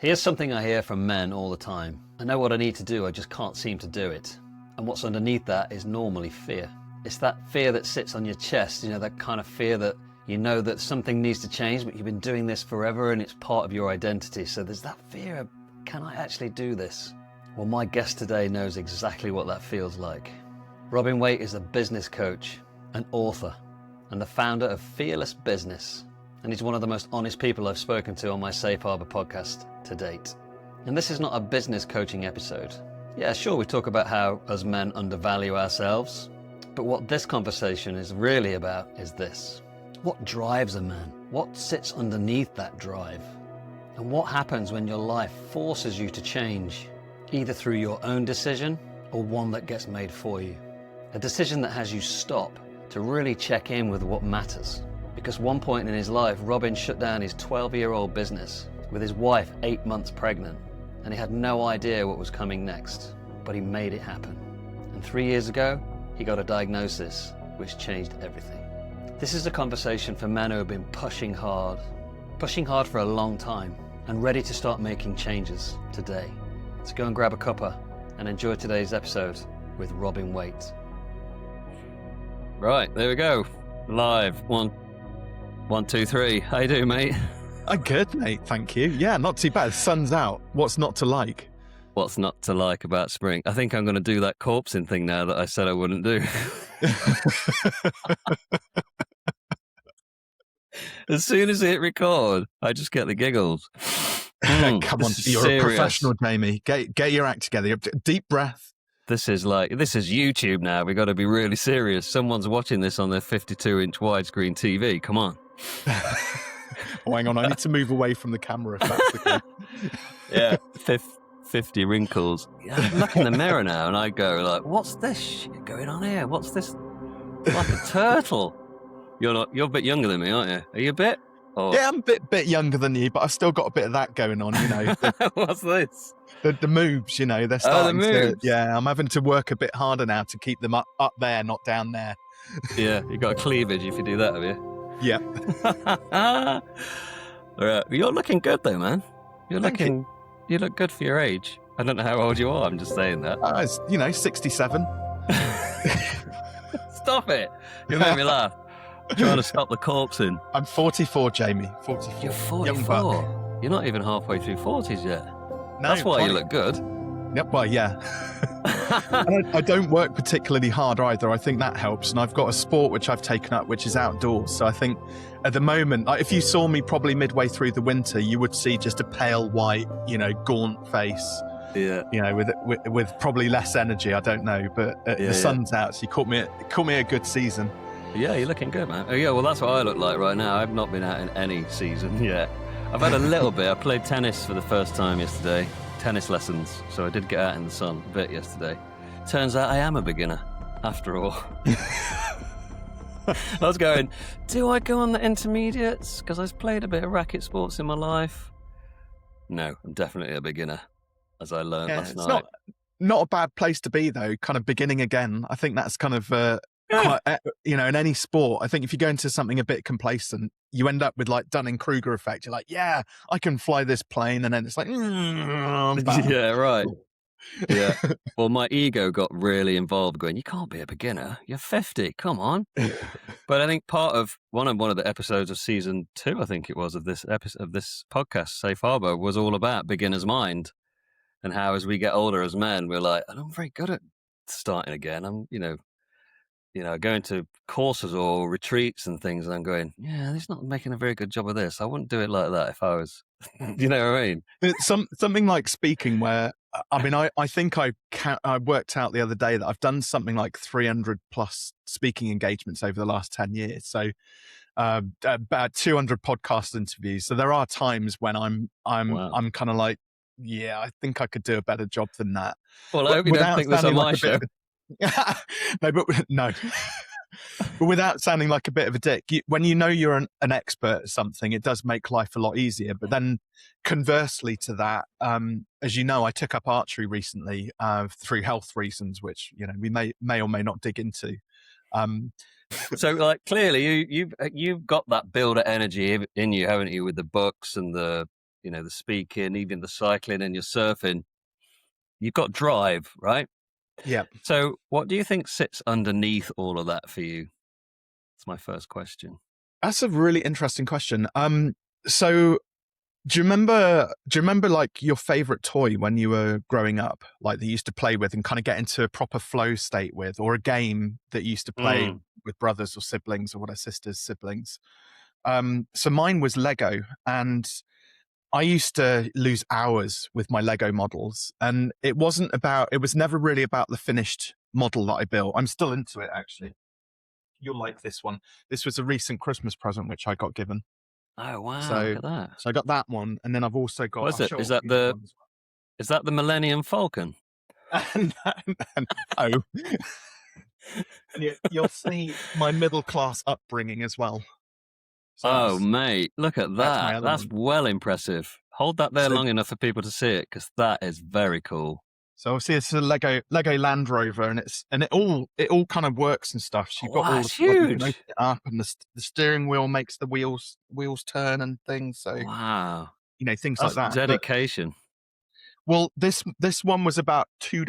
Here's something I hear from men all the time. I know what I need to do, I just can't seem to do it. And what's underneath that is normally fear. It's that fear that sits on your chest, that kind of fear that you know that something needs to change, but you've been doing this forever and it's part of your identity. So there's that fear of, can I actually do this? Well, my guest today knows exactly what that feels like. Robin Waite is a business coach, an author, and the founder of Fearless Business. And he's one of the most honest people I've spoken to on my Safe Harbour podcast to date. And this is not a business coaching episode. Yeah, sure, we talk about how us men undervalue ourselves, but what this conversation is really about is this. What drives a man? What sits underneath that drive? And what happens when your life forces you to change, either through your own decision or one that gets made for you? A decision that has you stop to really check in with what matters. Because one point in his life, Robin shut down his 12-year-old business with his wife 8 months pregnant, and he had no idea what was coming next, but he made it happen. And 3 years ago, he got a diagnosis which changed everything. This is a conversation for men who have been pushing hard for a long time, and ready to start making changes today. So go and grab a cuppa and enjoy today's episode with Robin Waite. Right, there we go. Live. One, two, three. How you doing, mate? I'm good, mate. Thank you. Yeah, not too bad. The sun's out. What's not to like? What's not to like about spring? I think I'm going to do that corpsing thing now that I said I wouldn't do. As soon as I hit record, I just get the giggles. Come on, you're serious. A professional, Jamie. Get your act together. Deep breath. This is YouTube now. We've got to be really serious. Someone's watching this on their 52-inch widescreen TV. Come on. Oh, hang on. I need to move away from the camera if that's the case. Yeah. 50 wrinkles. I look in the mirror now and I go like, what's this shit going on here? What's this? Like a turtle. You're a bit younger than me, aren't you? Are you a bit? Or... Yeah, I'm a bit younger than you, but I've still got a bit of that going on, What's this? The moves, they're starting the moves. Yeah, I'm having to work a bit harder now to keep them up there, not down there. Yeah, you got a cleavage if you do that, have you? Yeah. All right. You're looking good though, man. You look good for your age. I don't know how old you are, I'm just saying that. 67. Stop it. You made me laugh. I'm trying to stop the corpsing. I'm 44, Jamie. 44. You're 44? You're not even halfway through 40s yet. No, that's why you look good. Yep, well, yeah. I don't work particularly hard either. I think that helps. And I've got a sport which I've taken up, which is outdoors. So I think at the moment, if you saw me probably midway through the winter, you would see just a pale white, gaunt face. Yeah. With probably less energy. I don't know, but the sun's out, so you caught me a good season. Yeah, you're looking good, man. Oh, yeah, well, that's what I look like right now. I've not been out in any season yet. I've had a little bit. I played tennis for the first time yesterday. Tennis lessons. So I did get out in the sun a bit yesterday. Turns out I am a beginner, after all. I was going, do I go on the intermediates? Because I've played a bit of racket sports in my life. No, I'm definitely a beginner, as I learned last night. Not a bad place to be, though, kind of beginning again. I think that's kind of... quite, in any sport, I think if you go into something a bit complacent, you end up with like Dunning-Kruger effect. You're like, yeah, I can fly this plane. And then it's like, yeah, right. Yeah. Well, my ego got really involved going, you can't be a beginner. You're 50. Come on. But I think part of one of the episodes of season 2, I think it was, of this podcast, Safe Harbour, was all about beginner's mind and how as we get older as men, we're like, I'm very good at starting again. I'm, going to courses or retreats and things, and I'm going, yeah, he's not making a very good job of this. I wouldn't do it like that if I was, you know what I mean? It's something like speaking where, I think I worked out the other day that I've done something like 300 plus speaking engagements over the last 10 years. So about 200 podcast interviews. So there are times when I'm kind of like, yeah, I think I could do a better job than that. Well, I hope you don't think this on my show. No. But without sounding like a bit of a dick, when you're an expert at something, it does make life a lot easier. But then conversely to that, as you know, I took up archery recently through health reasons, which, we may or may not dig into. So, like, clearly you've got that builder energy in you, haven't you, with the books and the the speaking, even the cycling and your surfing, you've got drive, right? Yeah. So what do you think sits underneath all of that for you? That's my first question. That's a really interesting question. So do you remember like your favorite toy when you were growing up, like that you used to play with and kind of get into a proper flow state with, or a game that you used to play Mm. with brothers or siblings or what, sisters, siblings? So mine was Lego, and I used to lose hours with my Lego models, and it was never really about the finished model that I built. I'm still into it, actually. You'll like this one. This was a recent Christmas present which I got given. Oh, wow, look So, at that. so I got that one, and then I've also got. What is I'll it? show Is off that the other the ones. is that the Millennium Falcon? And, no, and you'll see my middle class upbringing as well. So Oh, mate, look at that's my that. other That's one. well impressive. Hold that there So long enough for people to see it, because that is very cool. so obviously it's a Lego Land Rover, and it all kind of works and stuff. So you've got Wow, all it's like, you can open huge. it up, and the steering wheel makes the wheels turn and things. So Wow, things like that's that. But dedication. well, this one was about 2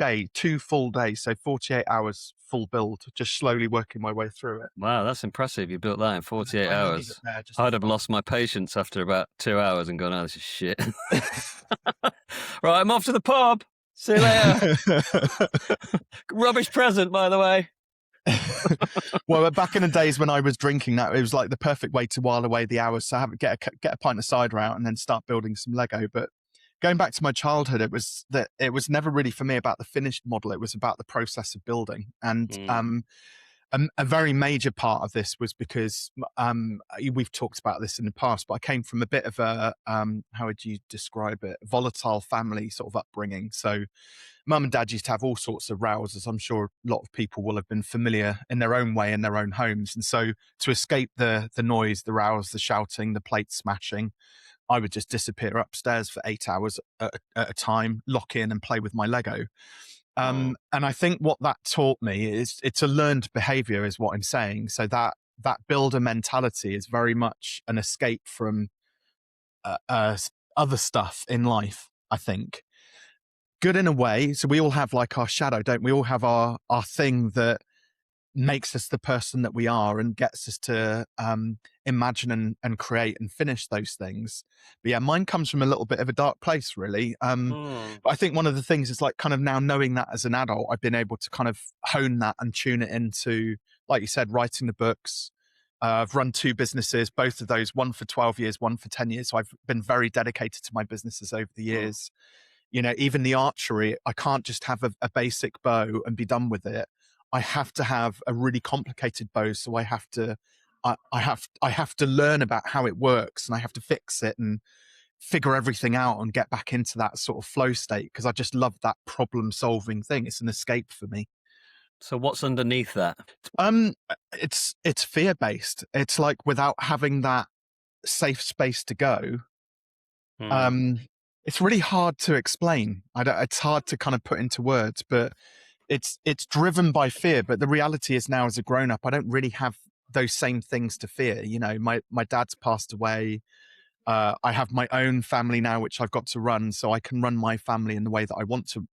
full days, so 48 hours full build, just slowly working my way through it. Wow, that's impressive. You built that in And 48 I'm going to leave it hours. there just I'd for have fun. lost my patience after about 2 hours and gone, oh, this is shit. Right, I'm off to the pub. See you later. Rubbish present, by the way. Well, back in the days when I was drinking, that it was like the perfect way to while away the hours. So get a pint of cider out and then start building some Lego. But going back to my childhood, it was never really for me about the finished model. It was about the process of building. And a very major part of this was because we've talked about this in the past, but I came from a bit of a how would you describe it? Volatile family sort of upbringing. So mum and dad used to have all sorts of rows, as I'm sure a lot of people will have been familiar in their own way in their own homes. And so to escape the noise, the rows, the shouting, the plate smashing, I would just disappear upstairs for 8 hours at a time, lock in and play with my Lego. And I think what that taught me is it's a learned behavior, is what I'm saying. So that builder mentality is very much an escape from other stuff in life, I think. Good in a way. So we all have like our shadow, don't we? All have our thing that makes us the person that we are and gets us to imagine and create and finish those things. But yeah, mine comes from a little bit of a dark place, really. But I think one of the things is like kind of now knowing that as an adult, I've been able to kind of hone that and tune it into, like you said, writing the books. I've run 2 businesses, both of those, one for 12 years, one for 10 years. So I've been very dedicated to my businesses over the years. Even the archery, I can't just have a basic bow and be done with it. I have to have a really complicated bow. So I have to learn about how it works, and I have to fix it and figure everything out and get back into that sort of flow state, because I just love that problem solving thing. It's an escape for me. So what's underneath that? It's fear based. It's like without having that safe space to go, it's really hard to explain. It's hard to kind of put into words, but it's driven by fear. But the reality is now, as a grown up, I don't really have those same things to fear. My dad's passed away. I have my own family now, which I've got to run, so I can run my family in the way that I want to.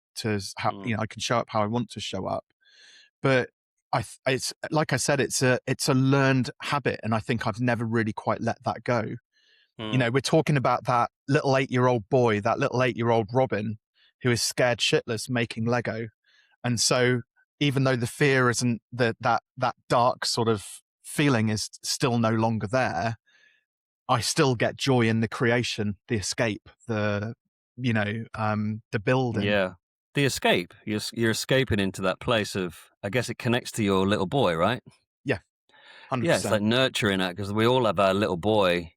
I can show up how I want to show up. But it's like I said, it's a learned habit, and I think I've never really quite let that go. We're talking about that little 8-year-old boy, that little 8-year-old Robin, who is scared shitless making Lego. And so even though the fear isn't that dark sort of feeling is still no longer there, I still get joy in the creation, the escape, the building. Yeah. The escape. You're escaping into that place of, I guess it connects to your little boy, right? Yeah, 100%. Yeah, it's like nurturing it, because we all have our little boy.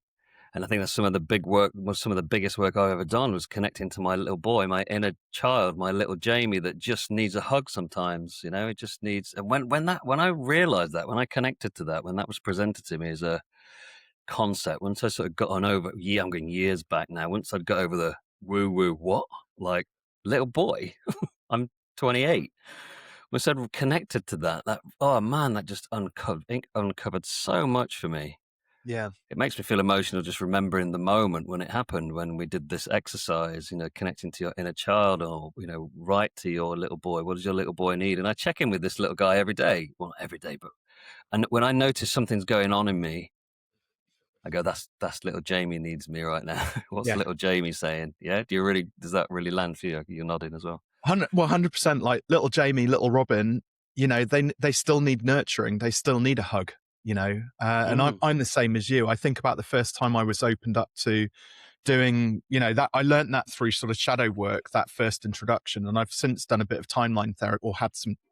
And I think that's some of the biggest work I've ever done, was connecting to my little boy, my inner child, my little Jamie that just needs a hug sometimes. It just needs. And when I realized that, when I connected to that, when that was presented to me as a concept, once I sort of got on over, I'm going years back now. Once I'd got over the woo what, like little boy, I'm 28. Once I'd connected to that, oh man, that just uncovered so much for me. Yeah. It makes me feel emotional just remembering the moment when it happened, when we did this exercise, connecting to your inner child, or, write to your little boy. What does your little boy need? And I check in with this little guy every day. Well, not every day, but and when I notice something's going on in me, I go, that's little Jamie needs me right now. What's Yeah. little Jamie saying? Yeah. Does that really land for you? You're nodding as well. 100%. Like little Jamie, little Robin, they still need nurturing. They still need a hug, and Mm, I'm the same as you. I think about the first time I was opened up to doing, that I learned that through sort of shadow work, that first introduction. And I've since done a bit of timeline therapy, or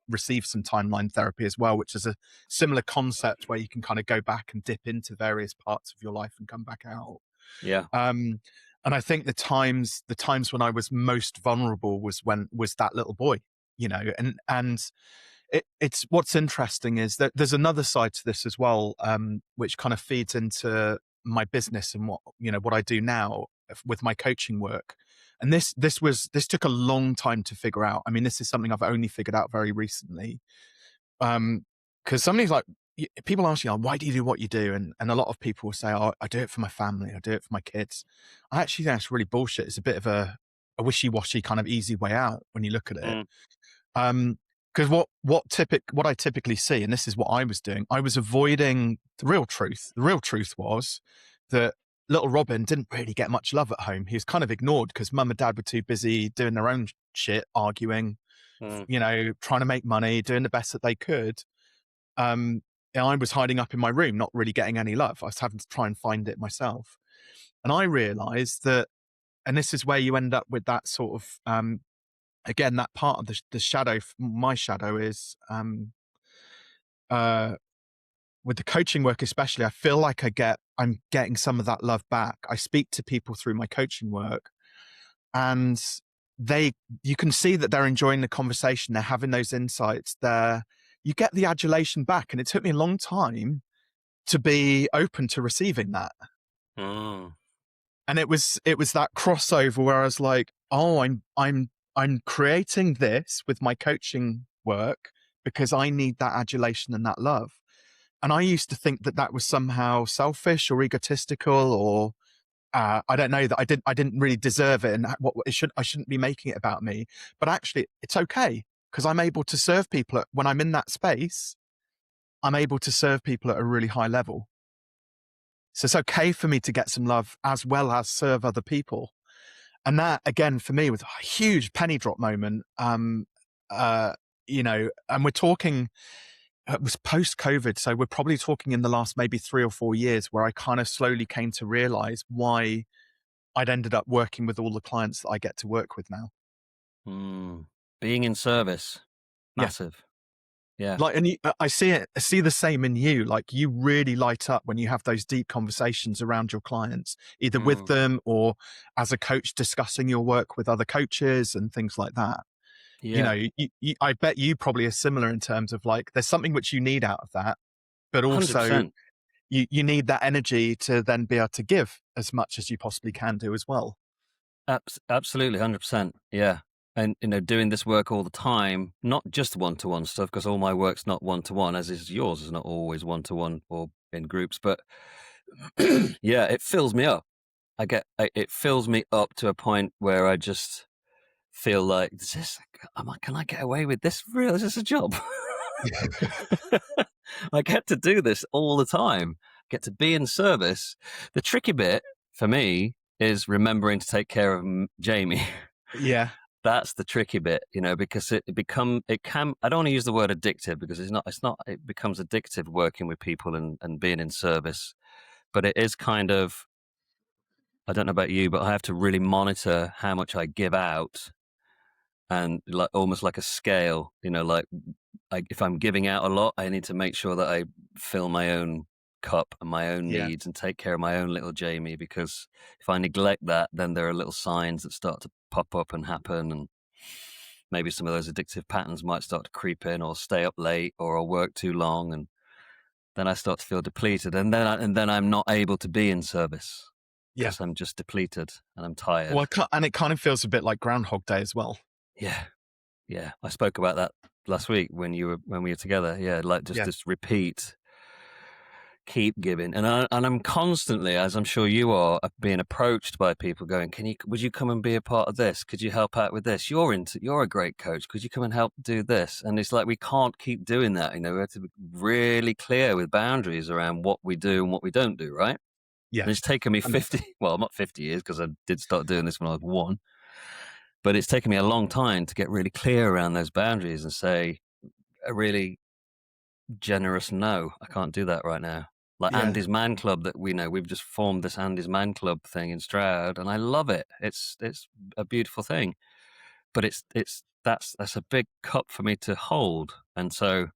received some timeline therapy as well, which is a similar concept where you can kind of go back and dip into various parts of your life and come back out. yeah. And I think the times when I was most vulnerable was that little boy, and it's what's interesting is that there's another side to this as well, which kind of feeds into my business and what I do now with my coaching work. And this took a long time to figure out. I mean, this is something I've only figured out very recently. Because somebody's like, people ask you, why do you do what you do? And a lot of people will say, oh, I do it for my family. I do it for my kids. I actually think that's really bullshit. It's a bit of a wishy-washy kind of easy way out when you look at it. Mm, Because what I typically see, and this is what I was doing, I was avoiding the real truth. The real truth was that little Robin didn't really get much love at home. He was kind of ignored because mum and dad were too busy doing their own shit, arguing, mm, trying to make money, doing the best that they could. And I was hiding up in my room, not really getting any love. I was having to try and find it myself. And I realized that, and this is where you end up with that sort of, again, that part of the shadow. My shadow is uh, with the coaching work, especially. I feel like I'm getting some of that love back. I speak to people through my coaching work, and you can see that they're enjoying the conversation. They're having those insights. You get the adulation back, and it took me a long time to be open to receiving that. mm. And it was that crossover where I was like, oh, I'm creating this with my coaching work because I need that adulation and that love. And I used to think that was somehow selfish or egotistical, or I don't know, that I didn't really deserve it, and I shouldn't be making it about me. But actually, it's okay because I'm able to serve people when I'm in that space. I'm able to serve people at a really high level. So it's okay for me to get some love as well as serve other people. And that, again, for me, was a huge penny drop moment. And we're talking, it was post-COVID. So we're probably talking in the last maybe 3 or 4 years where I kind of slowly came to realize why I'd ended up working with all the clients that I get to work with now. Being in service, Yeah. massive. Yeah. Like, and I see the same in you. Like, you really light up when you have those deep conversations around your clients, either with them or as a coach discussing your work with other coaches and things like that. Yeah. I bet you probably are similar in terms of like, there's something which you need out of that, but also 100%. you need that energy to then be able to give as much as you possibly can do as well. Absolutely, 100%. Yeah. And, doing this work all the time, not just one-to-one stuff, because all my work's not one-to-one, as is yours, is not always one-to-one or in groups, but yeah, it fills me up. It fills me up to a point where I just feel like, can I get away with this? Real? Is this a job? I get to do this all the time. Get to be in service. The tricky bit for me is remembering to take care of Jamie. Yeah. That's the tricky bit, because it can, I don't want to use the word addictive because it becomes addictive working with people and being in service, but it is kind of, I don't know about you, but I have to really monitor how much I give out, and like almost like a scale, if I'm giving out a lot, I need to make sure that I fill my own cup and my own Yeah. needs and take care of my own little Jamie, because if I neglect that, then there are little signs that start to pop up and happen, and maybe some of those addictive patterns might start to creep in, or stay up late, or I'll work too long, and then I start to feel depleted, and then I'm not able to be in service Yeah. because I'm just depleted and I'm tired. Well, and it kind of feels a bit like Groundhog Day as well. Yeah. I spoke about that last week when we were together. Yeah, like just this repeat. keep giving. And I'm constantly, as I'm sure you are, being approached by people going, would you come and be a part of this? Could you help out with this? You're a great coach. Could you come and help do this? And it's like, we can't keep doing that. We have to be really clear with boundaries around what we do and what we don't do. Right. Yeah. And it's taken me 100%. 50, well, not 50 years, because I did start doing this when I was 1, but it's taken me a long time to get really clear around those boundaries and say a really generous no, I can't do that right now. Like Yeah. Andy's Man Club that we've just formed this Andy's Man Club thing in Stroud, and I love it. It's a beautiful thing, but that's a big cup for me to hold, and so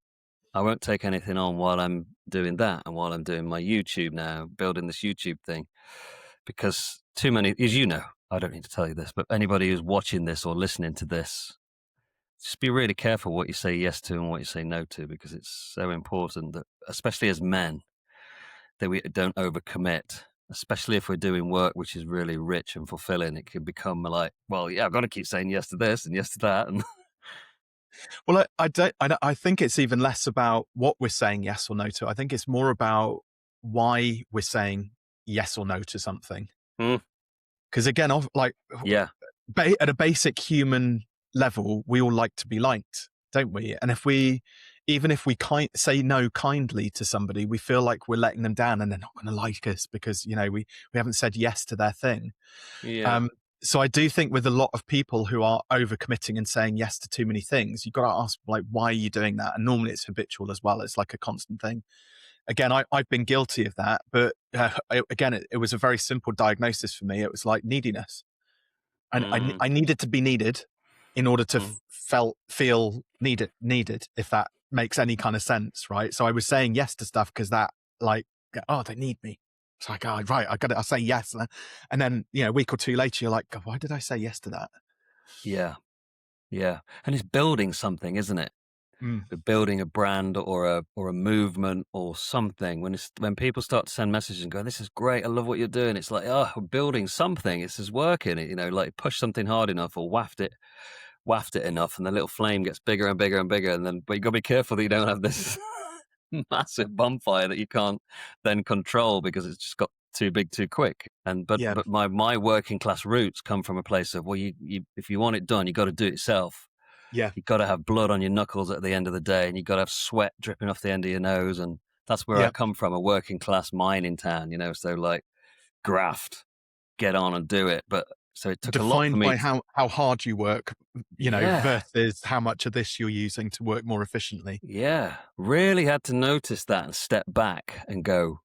I won't take anything on while I'm doing that and while I'm doing my YouTube now, building this YouTube thing, because too many, as you know, I don't need to tell you this, but anybody who's watching this or listening to this, just be really careful what you say yes to and what you say no to, because it's so important that, especially as men, that we don't overcommit, especially if we're doing work which is really rich and fulfilling. It can become like, well, yeah, I've got to keep saying yes to this and yes to that. And Well, I think it's even less about what we're saying yes or no to. I think it's more about why we're saying yes or no to something. Mm. Because again, Yeah, at a basic human level, we all like to be liked, don't we? And even if we say no kindly to somebody, we feel like we're letting them down and they're not going to like us because, we haven't said yes to their thing. yeah, So I do think with a lot of people who are overcommitting and saying yes to too many things, you've got to ask, like, why are you doing that? And normally it's habitual as well. It's like a constant thing. Again, I've been guilty of that, but it was a very simple diagnosis for me. It was like neediness. And mm, I needed to be needed in order to mm, feel needed, if that makes any kind of sense, right? So I was saying yes to stuff because that, like, oh, they need me. It's like, oh, right, I say yes. And then, a week or two later, you're like, God, why did I say yes to that? yeah, yeah. And it's building something, isn't it? Mm. Building a brand or a movement or something. When people start to send messages and go, "This is great, I love what you're doing," it's like, oh, we're building something. This is working. Like push something hard enough or waft it enough, and the little flame gets bigger and bigger and bigger. And then, but you got to be careful that you don't have this massive bonfire that you can't then control because it's just got too big too quick. But Yeah. my working class roots come from a place of, well, you if you want it done, you got to do it yourself. Yeah. You've got to have blood on your knuckles at the end of the day, and you've got to have sweat dripping off the end of your nose. And that's where I Yeah. come from, a working class mining town, so like graft, get on and do it. But so it took a lot for Defined me. by how hard you work, Yeah. versus how much of this you're using to work more efficiently. Yeah. Really had to notice that and step back and go,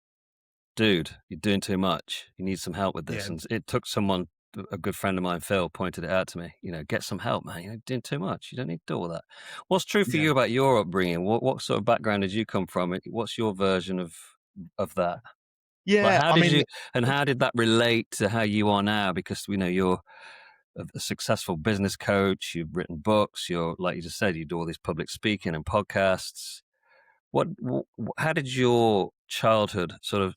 dude, you're doing too much. You need some help with this. Yeah. And it took someone, a good friend of mine, Phil, pointed it out to me. Get some help, man. You're doing too much. You don't need to do all that. What's true for Yeah. you about your upbringing? What sort of background did you come from? What's your version of that? Like, Yeah. how I did mean, you, and how did that relate to how you are now? Because we know you're a successful business coach. You've written books. You're, like you just said, you do all these public speaking and podcasts. How did your childhood sort of,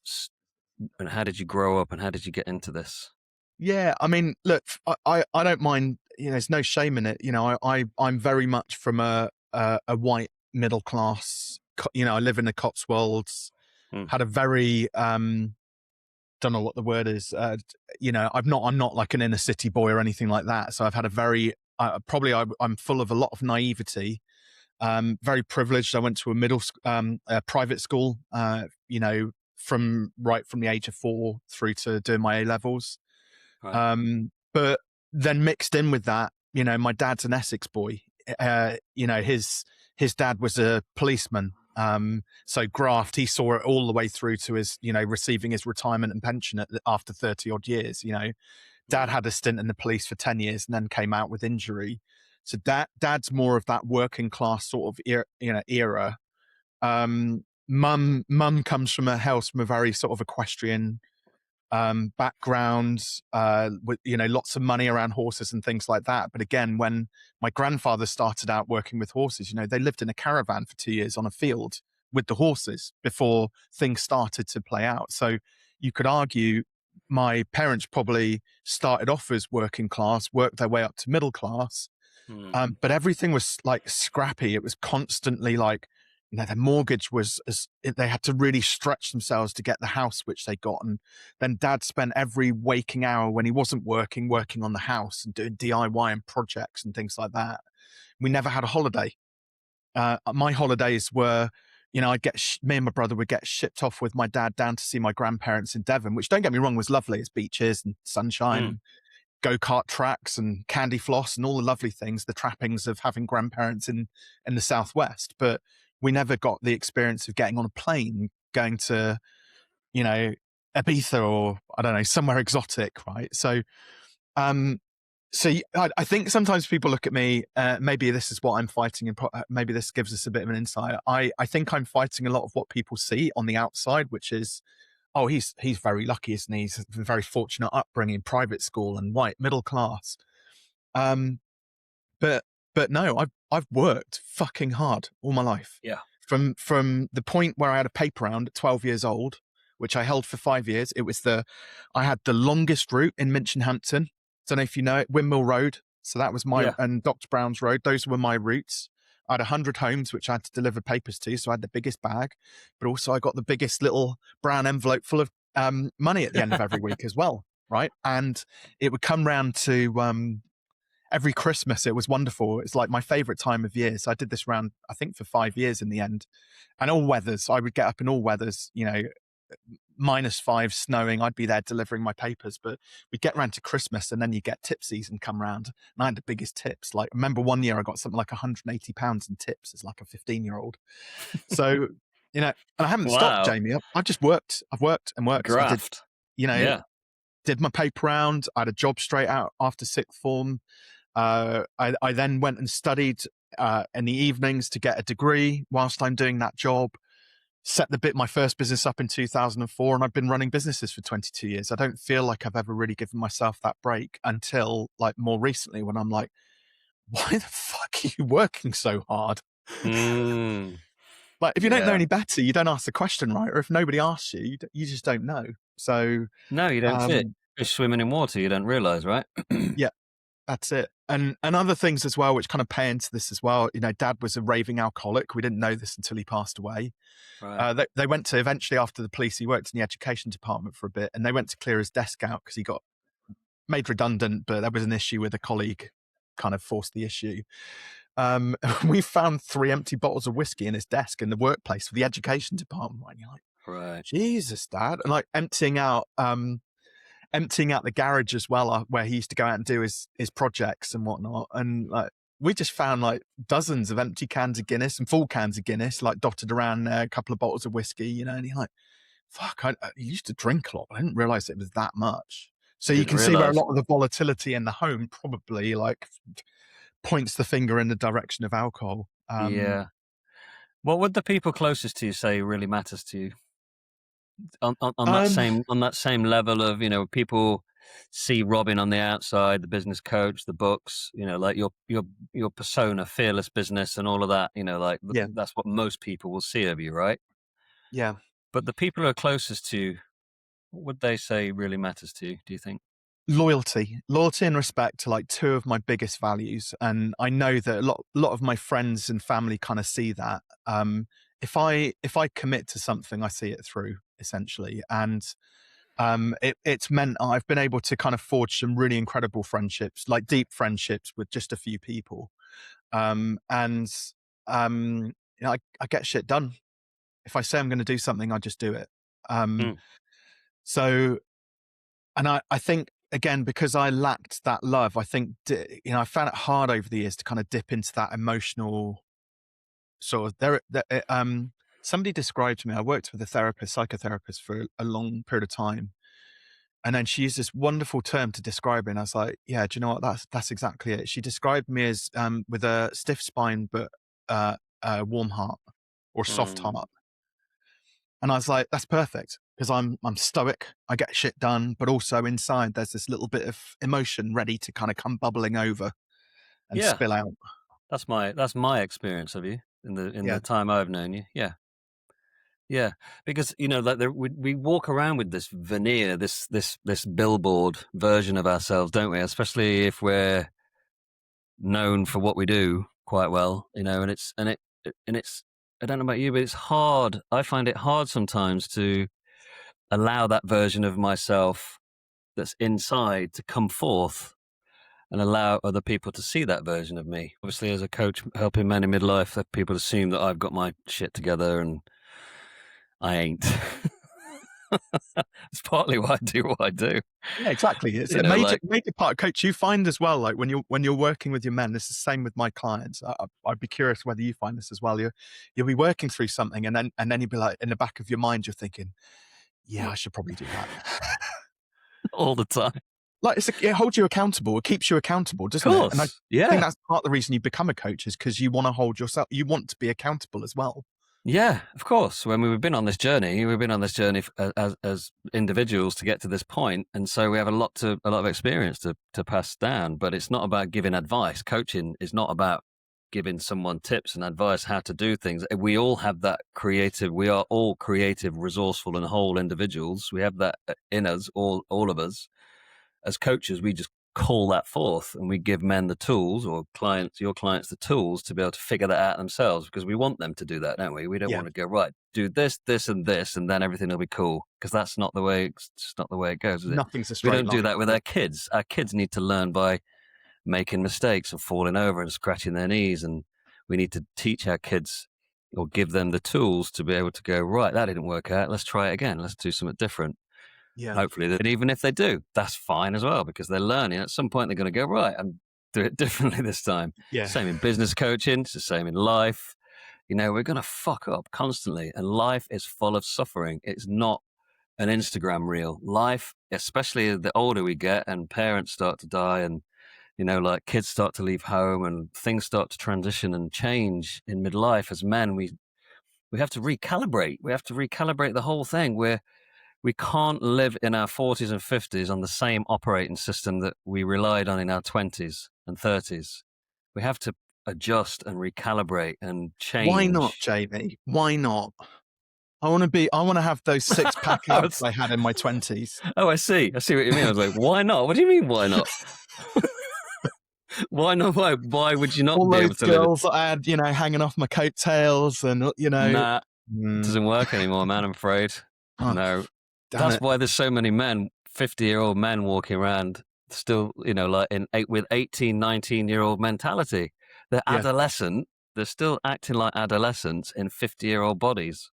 and how did you grow up, and how did you get into this? yeah, I mean, look, I don't mind. There's no shame in it. I'm very much from a white middle class. I live in the Cotswolds. Hmm. Had a very don't know what the word is. I'm not like an inner city boy or anything like that. So I've had a very I'm full of a lot of naivety. Very privileged. I went to a private school. From the age of 4 through to doing my A levels. Right. But then mixed in with that, my dad's an Essex boy. His dad was a policeman. So graft, he saw it all the way through to his, receiving his retirement and pension after 30 odd years. Dad had a stint in the police for 10 years and then came out with injury. So dad's more of that working class sort of era. Mum comes from a very sort of equestrian background, with lots of money around horses and things like that. But again, when my grandfather started out working with horses, they lived in a caravan for 2 years on a field with the horses before things started to play out. So you could argue my parents probably started off as working class, worked their way up to middle class, Hmm. but everything was like scrappy. It was constantly like, their mortgage was they had to really stretch themselves to get the house which they got. And then dad spent every waking hour when he wasn't working on the house and doing DIY and projects and things like that. We never had a holiday. My holidays were, I'd me and my brother would get shipped off with my dad down to see my grandparents in Devon, which, don't get me wrong, was lovely. It's beaches and sunshine and go-kart tracks and candy floss and all the lovely things, the trappings of having grandparents in the Southwest. But we never got the experience of getting on a plane, going to, Ibiza or, I don't know, somewhere exotic, right? So, I think sometimes people look at me, maybe this is what I'm fighting, and maybe this gives us a bit of an insight. I think I'm fighting a lot of what people see on the outside, which is, oh, he's very lucky, isn't he? He's a very fortunate upbringing, private school and white, middle class. But no, I've worked fucking hard all my life. Yeah. From the point where I had a paper round at 12 years old, which I held for 5 years. I had the longest route in Minchinhampton. Don't know if you know it, Windmill Road. So that was and Dr. Brown's Road. Those were my routes. I had 100 homes, which I had to deliver papers to. So I had the biggest bag, but also I got the biggest little brown envelope full of money at the end of every week as well. Right. And it would come round to every Christmas. It was wonderful. It's like my favorite time of year. So I did this round, I think, for 5 years in the end, and all weathers. I would get up in all weathers, -5 snowing. I'd be there delivering my papers, but we'd get round to Christmas and then you get tip season come round. And I had the biggest tips. Like, I remember one year I got something like £180 in tips as like a 15-year-old. So, and I haven't stopped, Jamie. I've just worked. I've worked and worked. Graft. Did my paper round. I had a job straight out after sixth form. I then went and studied in the evenings to get a degree whilst I'm doing that job. Set my first business up in 2004, and I've been running businesses for 22 years. I don't feel like I've ever really given myself that break until like more recently, when I'm like, why the fuck are you working so hard? Like, if you don't know any better, you don't ask the question, right? Or if nobody asks you, you just don't know. So no, you don't see it. You're swimming in water, you don't realize, right? Yeah, that's it. And other things as well, which kind of pay into this as well. Dad was a raving alcoholic. We didn't know this until he passed away. Right. They went to, eventually after the police, he worked in the education department for a bit, and they went to clear his desk out because he got made redundant, but there was an issue with a colleague, kind of forced the issue. We found 3 empty bottles of whiskey in his desk in the workplace for the education department. And you're like, right, Jesus, Dad. And like emptying out the garage as well, where he used to go out and do his projects and whatnot. And like, we just found like dozens of empty cans of Guinness and full cans of Guinness, like dotted around there, a couple of bottles of whiskey, and you're like, fuck, I used to drink a lot, but I didn't realize it was that much. So you can see where a lot of the volatility in the home probably like points the finger in the direction of alcohol. Yeah. What would the people closest to you say really matters to you? On that same level of, people see Robin on the outside, the business coach, the books, like your persona, fearless business, and all of that. That's what most people will see of you, right? Yeah. But the people who are closest to you, what would they say really matters to you, do you think? Loyalty and respect are like 2 of my biggest values, and I know that a lot of my friends and family kind of see that. If I commit to something, I see it through, essentially. And it's meant I've been able to kind of forge some really incredible friendships, like deep friendships with just a few people. I get shit done. If I say I'm going to do something, I just do it. So, and I think, again, because I lacked that love, I think, I found it hard over the years to kind of dip into that emotional sort of, somebody described to me, I worked with a psychotherapist for a long period of time. And then she used this wonderful term to describe it. And I was like, yeah, do you know what? That's exactly it. She described me as with a stiff spine, but a warm heart or soft heart. And I was like, that's perfect, because I'm stoic. I get shit done, but also inside there's this little bit of emotion ready to kind of come bubbling over and spill out. That's my experience of you in the time I've known you. Yeah, because like we walk around with this veneer, this billboard version of ourselves, don't we? Especially if we're known for what we do quite well, and it's I don't know about you, but it's hard. I find it hard sometimes to allow that version of myself that's inside to come forth and allow other people to see that version of me. Obviously, as a coach helping men in midlife, that people assume that I've got my shit together, and I ain't. It's partly why I do what I do. Yeah, exactly. It's You a know, major like, major part. Coach, you find as well, like when you're working with your men, this is the same with my clients. I'd be curious whether you find this as well. You'll be working through something, and then you'll be like, in the back of your mind, you're thinking, yeah, I should probably do that. all the time. Like it holds you accountable. It keeps you accountable, Of doesn't it? And I course. Yeah. think that's part of the reason you become a coach, is because you want to hold yourself. You want to be accountable as well. Yeah, of course. When we've been on this journey, as individuals to get to this point, and so we have a lot of experience to pass down. But it's not about giving advice. Coaching is not about giving someone tips and advice how to do things. We all have that creative. We are all creative, resourceful, and whole individuals. We have that in us, all of us. As coaches, we just call that forth, and we give men the tools, or your clients the tools to be able to figure that out themselves, because we want them to do that, don't we? We don't Yeah. want to go, right, do this, this, and this, and then everything will be cool, because that's not the way. It's just not the way it goes, is it? Nothing's a We straight don't do line. that with our kids. Our kids need to learn by making mistakes and falling over and scratching their knees, and we need to teach our kids or give them the tools to be able to go, right, that didn't work out. Let's try it again. Let's do something different. Yeah. Hopefully, and even if they do, that's fine as well, because they're learning. At some point, they're going to go, right, and do it differently this time. Yeah. Same in business coaching. It's the same in life. You know, we're going to fuck up constantly, and life is full of suffering. It's not an Instagram reel. Life, especially the older we get and parents start to die, and, you know, like kids start to leave home and things start to transition and change in midlife. As men, we have to recalibrate. We have to recalibrate the whole thing. We can't live in our 40s and 50s on the same operating system that we relied on in our 20s and 30s. We have to adjust and recalibrate and change. Why not, Jamie? Why not? I want to have those 6-pack abs I had in my 20s. Oh, I see what you mean. I was like, why not? What do you mean, why not? Why not? Why would you not All be those able to live girls that I had, hanging off my coattails, and Nah, it doesn't work anymore, man, I'm afraid. No. That's why there's so many men, 50-year-old men walking around still, like with 18, 19-year-old mentality. They're adolescent. They're still acting like adolescents in 50-year-old bodies.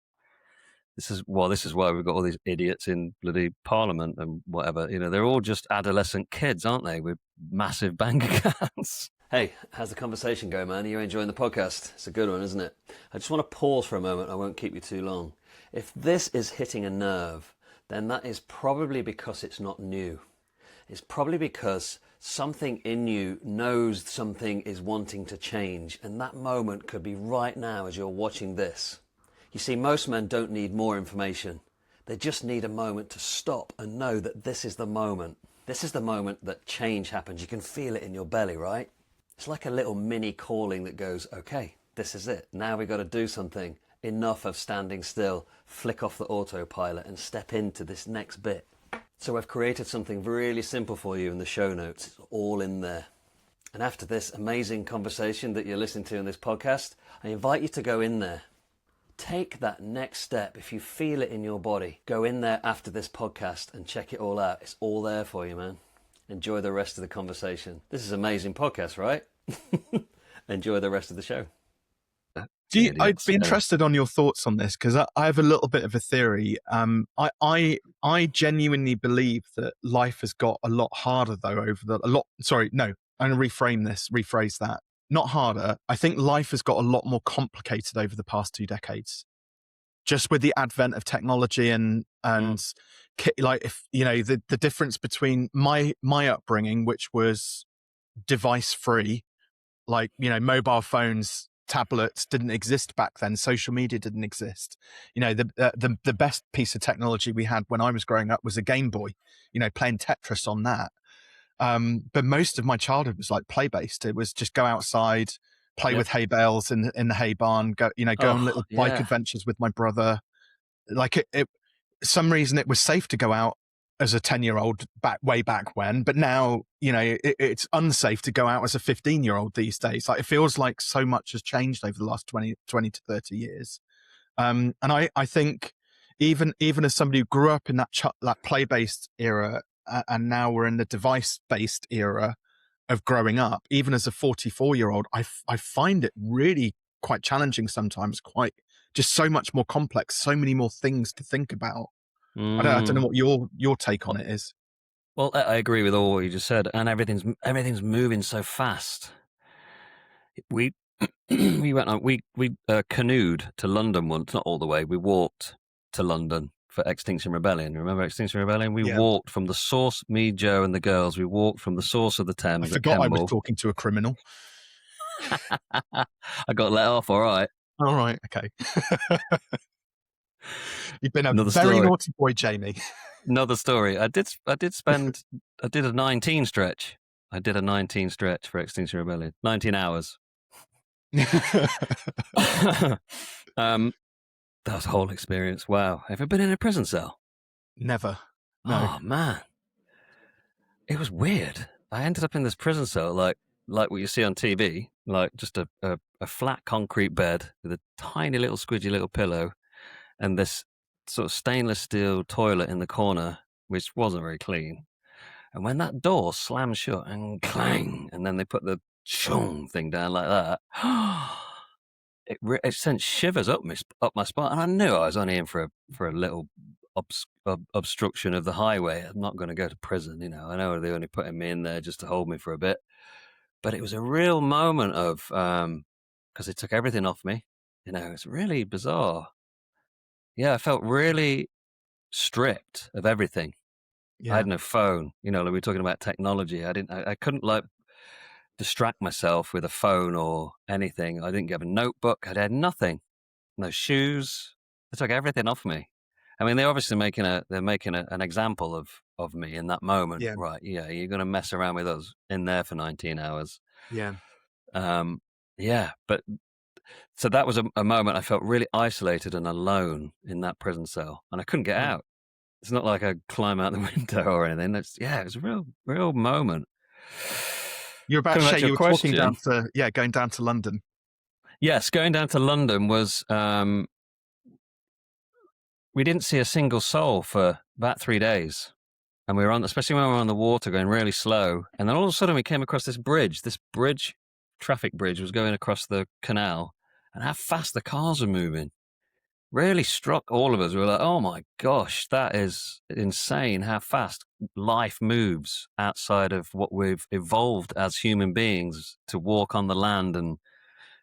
This is why we've got all these idiots in bloody parliament and whatever. They're all just adolescent kids, aren't they, with massive bank accounts. Hey, how's the conversation going, man? Are you enjoying the podcast? It's a good one, isn't it? I just want to pause for a moment. I won't keep you too long. If this is hitting a nerve, then that is probably because it's not new. It's probably because something in you knows something is wanting to change, and that moment could be right now as you're watching this. You see, most men don't need more information. They just need a moment to stop and know that this is the moment. This is the moment that change happens. You can feel it in your belly, right? It's like a little mini calling that goes, okay, this is it. Now we've got to do something. Enough of standing still, flick off the autopilot and step into this next bit. So I've created something really simple for you in the show notes. It's all in there. And after this amazing conversation that you're listening to in this podcast, I invite you to go in there. Take that next step. If you feel it in your body, go in there after this podcast and check it all out. It's all there for you, man. Enjoy the rest of the conversation. This is an amazing podcast, right? Enjoy the rest of the show. I'd be interested on your thoughts on this, because I have a little bit of a theory. I genuinely believe that life has got a lot harder though I'm going to rephrase that. Not harder. I think life has got a lot more complicated over the past 2 decades. Just with the advent of technology like, if the difference between my upbringing, which was device free, like, mobile phones, tablets didn't exist back then. Social media didn't exist. The best piece of technology we had when I was growing up was a Game Boy, playing Tetris on that. But most of my childhood was like play based. It was just go outside, play with hay bales in the hay barn, go on little bike adventures with my brother. Like some reason it was safe to go out as a 10-year-old way back when, but now, it's unsafe to go out as a 15-year-old these days. Like, it feels like so much has changed over the last 20 to 30 years. And I think even as somebody who grew up in that play-based era, and now we're in the device-based era of growing up, even as a 44-year-old, I find it really quite challenging sometimes, quite just so much more complex, so many more things to think about. I don't know what your take on it is. Well, I agree with all what you just said, and everything's moving so fast. We we canoed to London once, not all the way. We walked to London for Extinction Rebellion. Remember Extinction Rebellion? We walked from the source. Me, Joe, and the girls. We walked from the source of the Thames. I forgot I was Kemble. talking to a criminal. I got let off. All right. All right. Okay. You've been a Another very story. naughty boy, Jamie. Another story. I did a 19 stretch. I did a 19 stretch for Extinction Rebellion. 19 hours. That was a whole experience. Wow. Have you been in a prison cell? Never. No. Oh, man. It was weird. I ended up in this prison cell like what you see on TV, like just a flat concrete bed with a tiny little squidgy little pillow and this sort of stainless steel toilet in the corner, which wasn't very clean. And when that door slammed shut and clang, and then they put the chung thing down like that, it sent shivers up my spine. And I knew I was only in for a little obstruction of the highway. I'm not going to go to prison, I know they're only putting me in there just to hold me for a bit. But it was a real moment of, because it took everything off me. It's really bizarre. Yeah, I felt really stripped of everything. Yeah. I had no phone. Like we were talking about technology. I couldn't distract myself with a phone or anything. I didn't have a notebook. I had nothing. No shoes. They took everything off me. I mean, they're obviously making an example of me in that moment. Yeah. Right. Yeah. You're going to mess around with us in there for 19 hours. Yeah. Yeah. But so that was a moment I felt really isolated and alone in that prison cell, and I couldn't get out. It's not like I climb out the window or anything. It was a real moment. You're about to say you were talking going down to London. Yes, going down to London was, we didn't see a single soul for about 3 days. And we were especially when we were on the water going really slow. And then all of a sudden we came across this bridge, traffic bridge was going across the canal, and how fast the cars were moving really struck all of us. We were like, oh my gosh, that is insane how fast life moves outside of what we've evolved as human beings to walk on the land and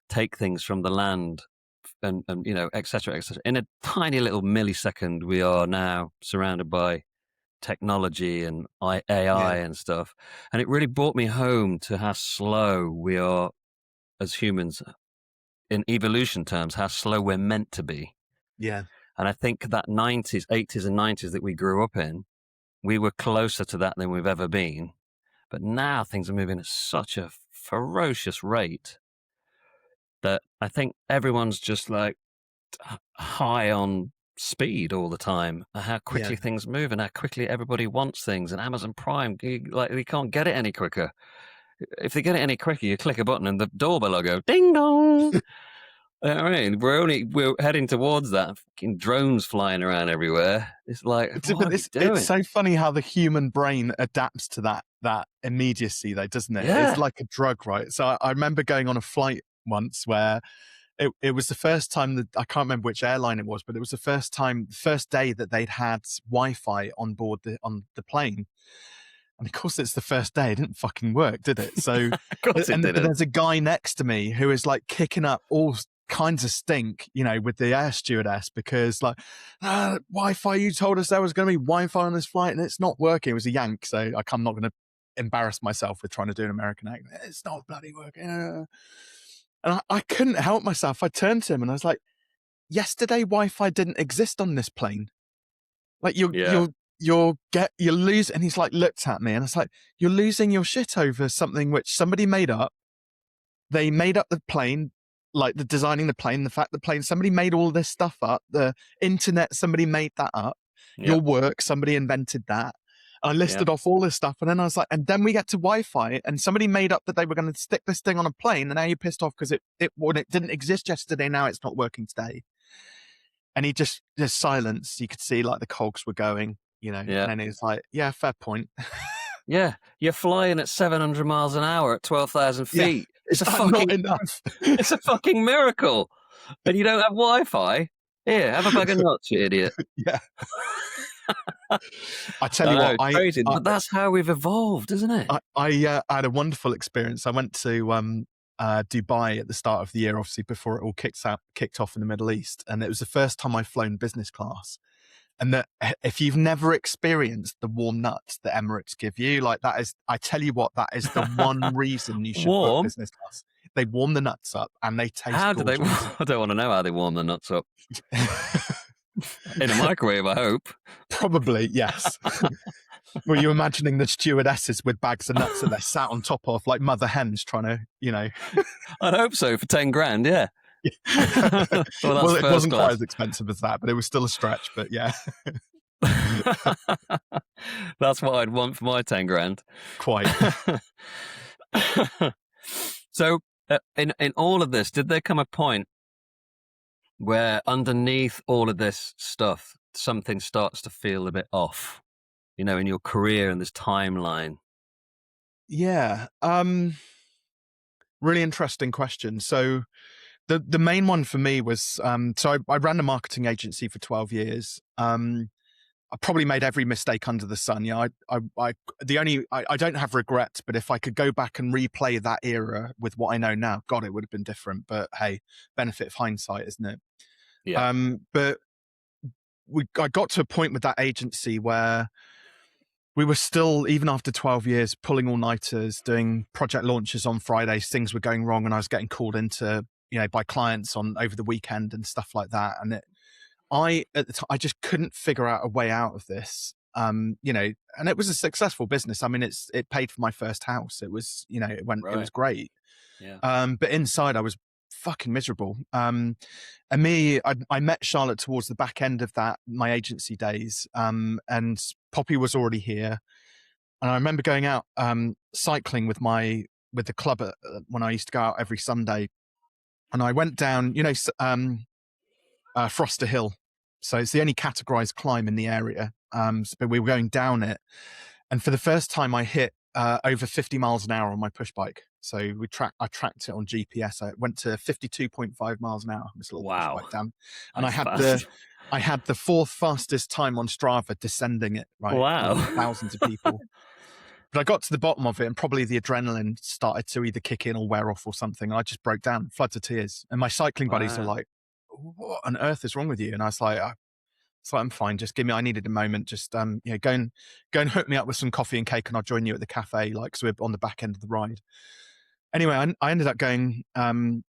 take things from the land and et cetera, et cetera. In a tiny little millisecond, we are now surrounded by technology and AI and stuff. And it really brought me home to how slow we are as humans in evolution terms, how slow we're meant to be. Yeah. And I think that 80s and 90s that we grew up in, we were closer to that than we've ever been. But now things are moving at such a ferocious rate that I think everyone's just like high on speed all the time. How quickly things move and how quickly everybody wants things. And Amazon Prime, they can't get it any quicker. If they get it any quicker, you click a button and the doorbell will go ding dong. I mean, we're heading towards that. Fucking drones flying around everywhere. It's like, it's so funny how the human brain adapts to that immediacy, though, doesn't it? Yeah. It's like a drug, right? So I remember going on a flight once where it was the first time that I can't remember which airline it was, but it was the first day that they'd had Wi-Fi on board on the plane. And of course, it's the first day. It didn't fucking work, did it? So, there's a guy next to me who is like kicking up all kinds of stink, with the air stewardess because Wi-Fi, you told us there was going to be Wi-Fi on this flight and it's not working. It was a Yank, so I'm not going to embarrass myself with trying to do an American accent. It's not bloody working. And I couldn't help myself. I turned to him and I was like, yesterday Wi-Fi didn't exist on this plane. Like you're losing. And he's like looked at me and it's like, you're losing your shit over something which somebody made up. They made up the plane, like the designing the plane, the fact the plane, somebody made all this stuff up. The internet, somebody made that up. Your work, somebody invented that. I Yeah. listed off all this stuff, and then I was like, and then we get to Wi-Fi, and somebody made up that they were going to stick this thing on a plane, and now you're pissed off because when it didn't exist yesterday, now it's not working today. And he just silence. You could see like the cogs were going, and Yeah. then he was like, yeah, fair point. Yeah. You're flying at 700 miles an hour at 12,000 Yeah. feet. It's a Not fucking, enough. it's a fucking miracle. And you don't have Wi-Fi? Here, have a bag of nuts, you idiot. Yeah. I tell I you know, what, it's crazy, but that's how we've evolved, isn't it? I had a wonderful experience. I went to Dubai at the start of the year, obviously before it all kicked off in the Middle East, and it was the first time I've flown business class. And that if you've never experienced the warm nuts that Emirates give you, like that is, I tell you what, that is the one reason you should book Warm? business class. They warm the nuts up and they taste How do they? gorgeous. I don't want to know how they warm the nuts up. In a microwave, I hope. Probably, yes. Were you imagining the stewardesses with bags of nuts that they sat on top of, like mother hens trying to, I'd hope so for 10 grand, yeah. Well, it wasn't class. quite as expensive as that, but it was still a stretch. But yeah, that's what I'd want for my 10 grand. Quite. So, in all of this, did there come a point where underneath all of this stuff, something starts to feel a bit off? In your career and this timeline. Yeah. Really interesting question. So the main one for me was, so I ran a marketing agency for 12 years. I probably made every mistake under the sun. Yeah. I don't have regrets, but if I could go back and replay that era with what I know now, God, it would have been different. But hey, benefit of hindsight, isn't it? Yeah. But I got to a point with that agency where we were still, even after 12 years, pulling all-nighters, doing project launches on Fridays. Things were going wrong, and I was getting called into, by clients over the weekend and stuff like that. And at the time, I just couldn't figure out a way out of this. And it was a successful business. I mean, it paid for my first house. It was, it was great. Yeah. But inside, I was fucking miserable. And I met Charlotte towards the back end of my agency days. And Poppy was already here. And I remember going out, cycling with the club when I used to go out every Sunday. And I went down, Froster Hill. So it's the only categorized climb in the area. But we were going down it. And for the first time I hit over 50 miles an hour on my push bike. So I tracked it on GPS. I went to 52.5 miles an hour. This little push bike down. And I had the fourth fastest time on Strava descending it, right? Wow. Thousands of people. But I got to the bottom of it, and probably the adrenaline started to either kick in or wear off or something. And I just broke down, floods of tears. And my cycling buddies are like, what on earth is wrong with you? And I was like, I'm fine. Just I needed a moment. Just, go and hook me up with some coffee and cake, and I'll join you at the cafe. So we're on the back end of the ride. Anyway, I ended up going, and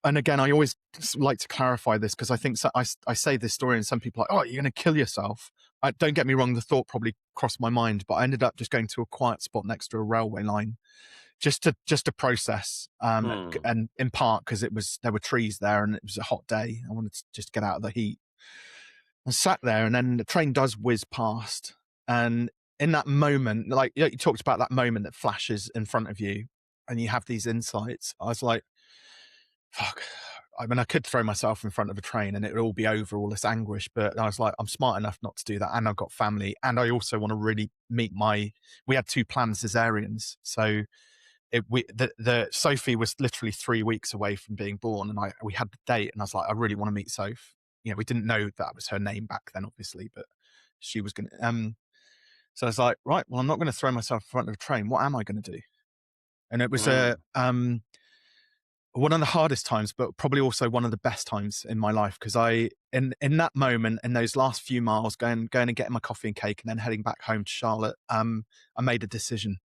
again, I always like to clarify this because I think I say this story and some people are like, oh, you're going to kill yourself. Don't get me wrong. The thought probably crossed my mind, but I ended up just going to a quiet spot next to a railway line just to process. And in part because there were trees there and it was a hot day. I wanted to just get out of the heat. I sat there, and then the train does whiz past. And in that moment, like you talked about that moment that flashes in front of you and you have these insights. I was like, fuck. I mean, I could throw myself in front of a train and it would all be over, all this anguish. But I was like, I'm smart enough not to do that. And I've got family. And I also want to really meet we had 2 planned cesareans. So the Sophie was literally 3 weeks away from being born. And we had the date, and I was like, I really want to meet Soph. We didn't know that was her name back then, obviously, but she was going to, so I was like, right, well, I'm not going to throw myself in front of a train. What am I going to do? And it was one of the hardest times, but probably also one of the best times in my life. Cause in that moment, in those last few miles, going and getting my coffee and cake and then heading back home to Charlotte, I made a decision.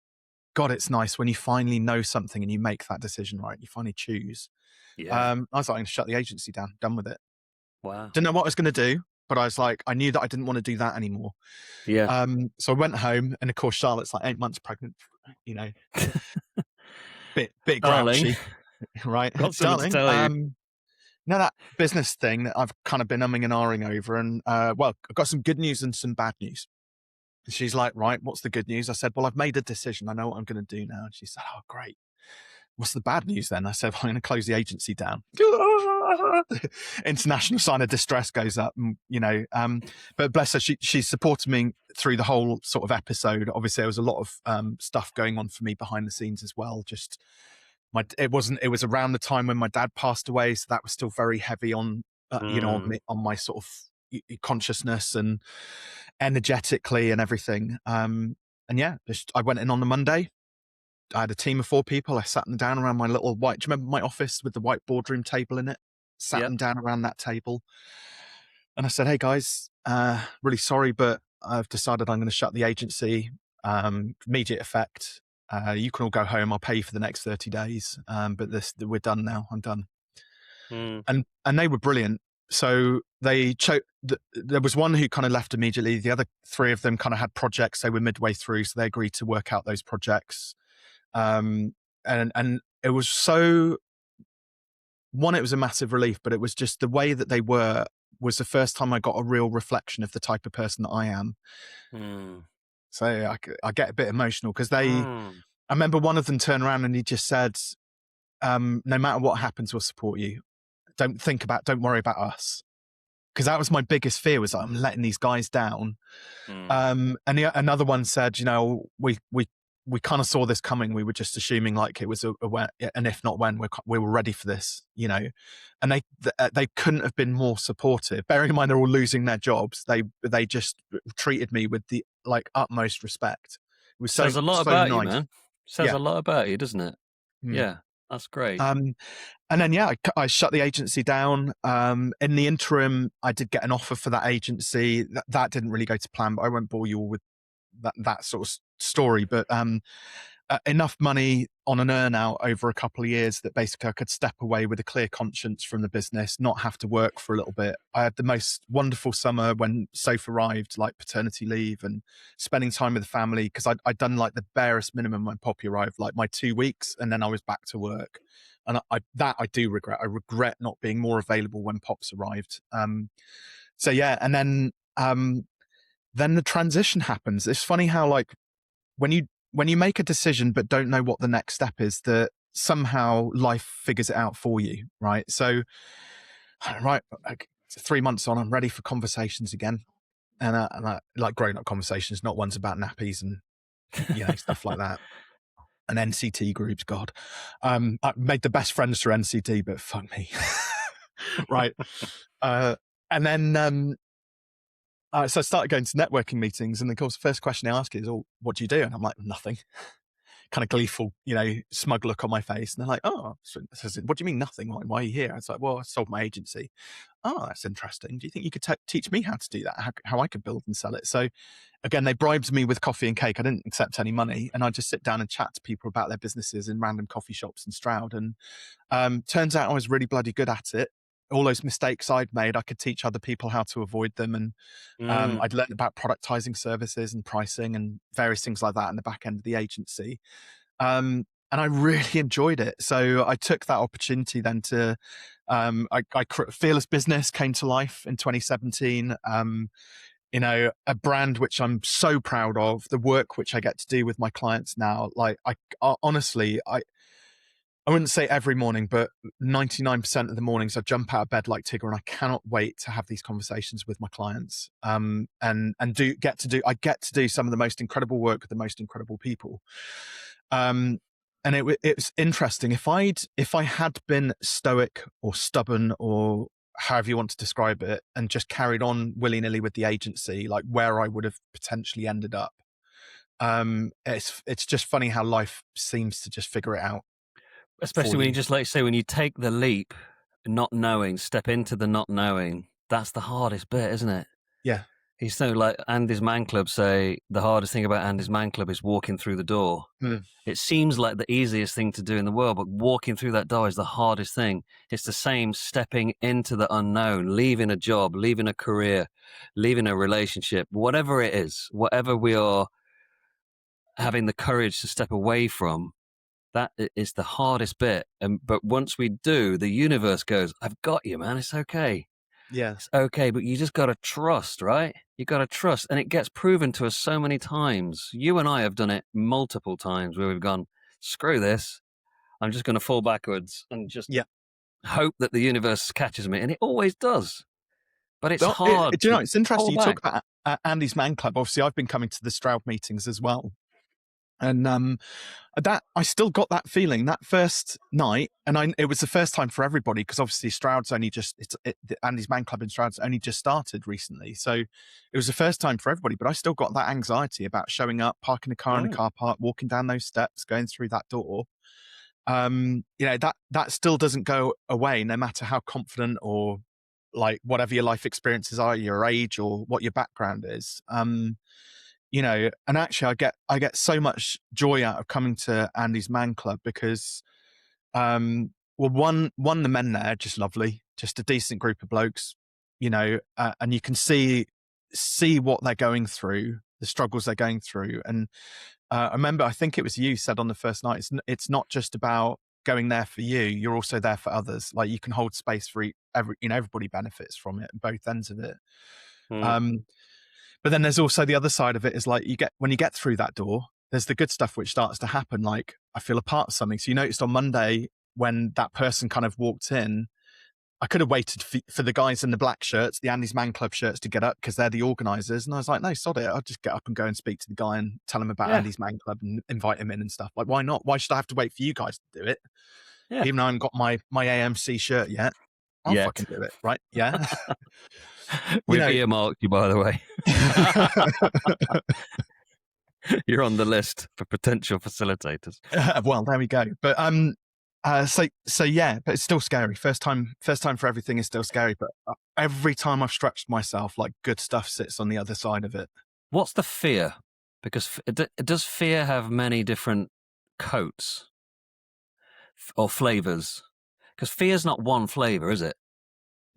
God, it's nice when you finally know something and you make that decision, right? You finally choose. Yeah. I was like, I'm going to shut the agency down, done with it. Wow. Didn't know what I was going to do, but I was like, I knew that I didn't want to do that anymore. Yeah. So I went home, and of course, Charlotte's like 8 months pregnant, bit grouchy, right? Got something to tell you. That business thing that I've kind of been umming and ahhing over, and well, I've got some good news and some bad news. She's like, right, what's the good news? I said, well, I've made a decision. I know what I'm going to do now. And she said, oh, great. What's the bad news then? I said, well, I'm going to close the agency down. International sign of distress goes up, and, but bless her, she supported me through the whole sort of episode. Obviously, there was a lot of stuff going on for me behind the scenes as well. Just it was around the time when my dad passed away, so that was still very heavy on on my sort of consciousness and energetically and everything. And yeah, I went in on the Monday. I had a team of 4 people. I sat them down around my little white. Do you remember my office with the white boardroom table in it? Sat them down around that table, and I said, "Hey guys, really sorry, but I've decided I'm going to shut the agency. Immediate effect. You can all go home. I'll pay you for the next 30 days. But we're done now. I'm done." And they were brilliant. So they there was one who kind of left immediately. The other 3 of them kind of had projects. They were midway through, so they agreed to work out those projects. And it was so, one, it was a massive relief, but it was just the way that they was the first time I got a real reflection of the type of person that I am. So I get a bit emotional because I remember one of them turned around and he just said, no matter what happens, we'll support you. Don't worry about us. Because that was my biggest fear, was I'm letting these guys down. And another one said, we kind of saw this coming. We were just assuming like it was and if not when, we were ready for this, and they couldn't have been more supportive. Bearing in mind they're all losing their jobs, they just treated me with the like utmost respect. It was says a lot so about nice. you, man. Says a lot about you, doesn't it? Yeah, that's great. And then I shut the agency down. In the interim, I did get an offer for that agency. That didn't really go to plan, but I won't bore you all with that sort of story. But enough money on an earn out over a couple of years that basically I could step away with a clear conscience from the business, not have to work for a little bit. I had the most wonderful summer when Soph arrived, like paternity leave and spending time with the family, because I'd done like the barest minimum when Poppy arrived, like my 2 weeks, and then I was back to work. And I do regret. I regret not being more available when Pops arrived. So yeah, and then the transition happens. It's funny how like when you make a decision but don't know what the next step is, that somehow life figures it out for you, right? So, right, 3 months on, I'm ready for conversations again, and I like grown-up conversations, not ones about nappies and stuff like that. And NCT groups, God, I made the best friends through NCT, but fuck me, right? And then so I started going to networking meetings, and of course, the first question they ask is, "Oh, what do you do?" And I'm like, "Nothing." Kind of gleeful, smug look on my face. And they're like, "Oh, so, what do you mean nothing? Why are you here?" I was like, "Well, I sold my agency." "Oh, that's interesting. Do you think you could teach me how to do that? How I could build and sell it?" So again, they bribed me with coffee and cake. I didn't accept any money, and I just sit down and chat to people about their businesses in random coffee shops in Stroud. And turns out I was really bloody good at it. All those mistakes I'd made, I could teach other people how to avoid them. And I'd learned about productizing services and pricing and various things like that in the back end of the agency. And I really enjoyed it. So I took that opportunity then to, Fearless Business came to life in 2017. A brand which I'm so proud of, the work which I get to do with my clients now. Like honestly, I wouldn't say every morning, but 99% of the mornings I jump out of bed like Tigger, and I cannot wait to have these conversations with my clients. And I get to do some of the most incredible work with the most incredible people. And it was interesting. If I had been stoic or stubborn or however you want to describe it, and just carried on willy-nilly with the agency, like where I would have potentially ended up. It's just funny how life seems to just figure it out. Especially when you just, like you say, when you take the leap, not knowing, step into the not knowing, that's the hardest bit, isn't it? Yeah. He's so like Andy's Man Club say, the hardest thing about Andy's Man Club is walking through the door. It seems like the easiest thing to do in the world, but walking through that door is the hardest thing. It's the same stepping into the unknown, leaving a job, leaving a career, leaving a relationship, whatever it is, whatever we are having the courage to step away from. That is the hardest bit. But once we do, the universe goes, "I've got you, man. It's okay." Yeah. It's okay, but you just got to trust, right? You got to trust. And it gets proven to us so many times. You and I have done it multiple times where we've gone, screw this. I'm just going to fall backwards and just Yeah. hope that the universe catches me. And it always does. But it's Well, hard do you to know, it's pull interesting you talk back. about Andy's Man Club. Obviously, I've been coming to the Stroud meetings as well. And that I still got that feeling that first night, and it was the first time for everybody because obviously Stroud's only just Andy's Man Club in Stroud's only just started recently, so it was the first time for everybody. But I still got that anxiety about showing up, parking a car in the car park, walking down those steps, going through that door. That still doesn't go away, no matter how confident or like whatever your life experiences are, your age or what your background is. And actually I get so much joy out of coming to Andy's Man Club because well, the men there are just lovely, just a decent group of blokes, and you can see what they're going through, the struggles they're going through. And I remember, I think it was you said on the first night, it's not just about going there for you, you're also there for others. Like you can hold space for everybody benefits from it, both ends of it. But then there's also the other side of it is like when you get through that door, there's the good stuff which starts to happen. Like I feel a part of something. So you noticed on Monday when that person kind of walked in, I could have waited for the guys in the black shirts, the Andy's Man Club shirts to get up because they're the organisers. And I was like, no, sod it. I'll just get up and go and speak to the guy and tell him about Andy's Man Club and invite him in and stuff. Like, why not? Why should I have to wait for you guys to do it? Yeah. Even though I haven't got my AMC shirt yet. I'll fucking do it, right? Yeah. We've earmarked you, by the way. You're on the list for potential facilitators. Well, there we go. But so yeah, but it's still scary. First time for everything is still scary. But every time I've stretched myself, like good stuff sits on the other side of it. What's the fear? Because does fear have many different coats or flavors? Because fear's not one flavor, is it?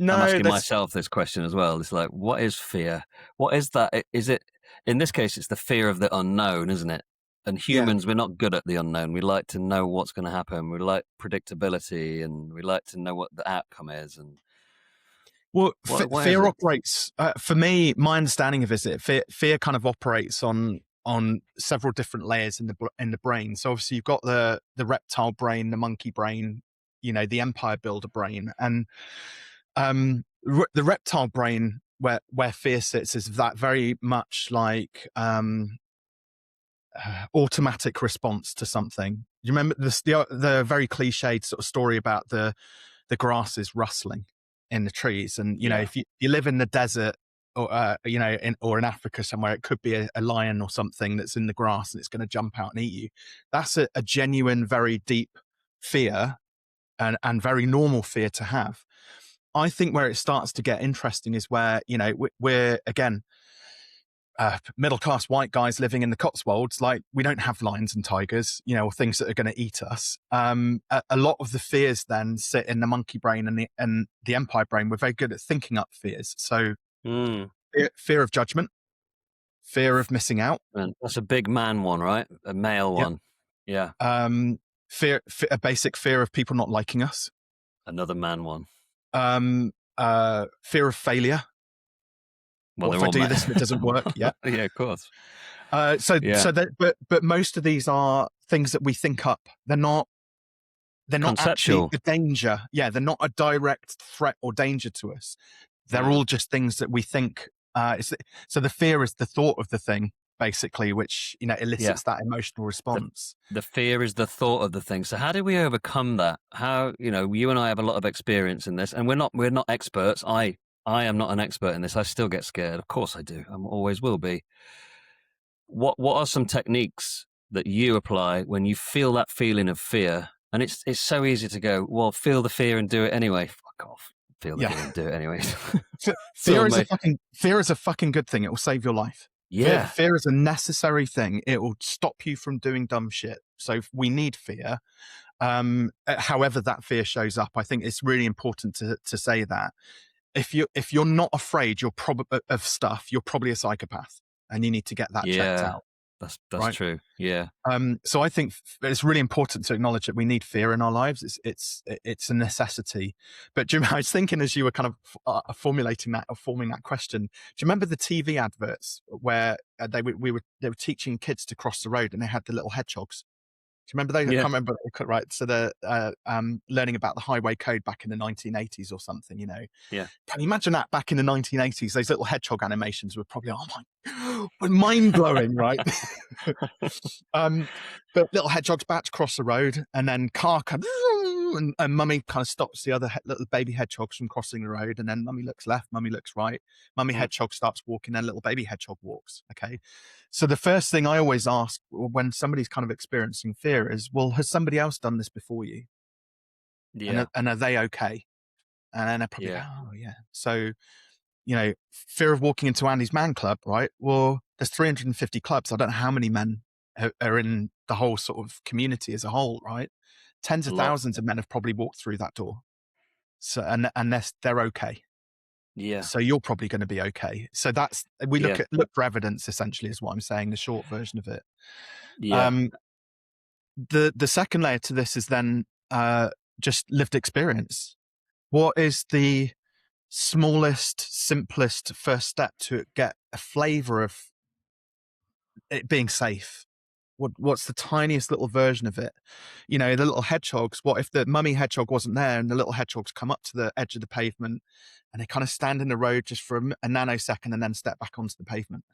No, I'm asking myself this question as well. It's like, what is fear? What is that? Is it, in this case, it's the fear of the unknown, isn't it? And humans, we're not good at the unknown. We like to know what's going to happen. We like predictability, and we like to know what the outcome is. And well, fear operates. For me, my understanding of fear kind of operates on several different layers in the brain. So obviously, you've got the reptile brain, the monkey brain, the empire builder brain, and the reptile brain where fear sits is that very much like automatic response to something. You remember the very cliched sort of story about the grasses rustling in the trees, and if you live in the desert or in Africa somewhere, it could be a lion or something that's in the grass and it's going to jump out and eat you. That's a genuine, very deep fear and very normal fear to have. I think where it starts to get interesting is where, we're again, middle-class white guys living in the Cotswolds. Like we don't have lions and tigers, or things that are going to eat us. A lot of the fears then sit in the monkey brain and the empire brain. We're very good at thinking up fears. So fear of judgment, fear of missing out. That's a big man one, right? A male one. Yeah. A basic fear of people not liking us. Another man one. Fear of failure. Well, what if I do this and it doesn't work? Yeah. Yeah, of course. But most of these are things that we think up. They're not actually a danger. Yeah, they're not a direct threat or danger to us. They're all just things that we think. So the fear is the thought of the thing, basically, which elicits that emotional response. The fear is the thought of the thing. So how do we overcome that? How you and I have a lot of experience in this, and we're not experts. I am not an expert in this. I still get scared. Of course I do. I always will be. What are some techniques that you apply when you feel that feeling of fear? And it's so easy to go, well, feel the fear and do it anyway. Fuck off. Feel the fear and do it anyway. Fear is a fucking good thing. It will save your life. Yeah. Fear is a necessary thing. It will stop you from doing dumb shit. So we need fear. However that fear shows up, I think it's really important to say that. If you're not afraid, of stuff, you're probably a psychopath, and you need to get that checked out. That's right? true. Yeah. So I think it's really important to acknowledge that we need fear in our lives. It's a necessity. But Jim, I was thinking as you were kind of formulating that or forming that question, do you remember the TV adverts where they were teaching kids to cross the road and they had the little hedgehogs? Do you remember those? I Yeah. can't remember. Right. So they're learning about the highway code back in the 1980s or something, Yeah. Can you imagine that back in the 1980s? Those little hedgehog animations were probably, mind blowing, right? But little hedgehogs about to cross the road, and then car comes, and mummy kind of stops the other little baby hedgehogs from crossing the road, and then mummy looks left, mummy looks right, mummy Mm. hedgehog starts walking, then little baby hedgehog walks. Okay, so the first thing I always ask when somebody's kind of experiencing fear is, well, has somebody else done this before you? Yeah. And are they okay? And then I probably go, Yeah. oh yeah. So, fear of walking into Andy's man club, right? Well, there's 350 clubs. I don't know how many men are in the whole sort of community as a whole, right? Tens A of lot. thousands of men have probably walked through that door. So, and they're okay. Yeah. So you're probably going to be okay. So we Yeah. look for evidence, essentially, is what I'm saying, the short version of it. Yeah. Um, the second layer to this is then just lived experience. What is the smallest, simplest first step to get a flavor of it being safe? What's the tiniest little version of it? The little hedgehogs. What if the mummy hedgehog wasn't there and the little hedgehogs come up to the edge of the pavement and they kind of stand in the road just for a nanosecond and then step back onto the pavement?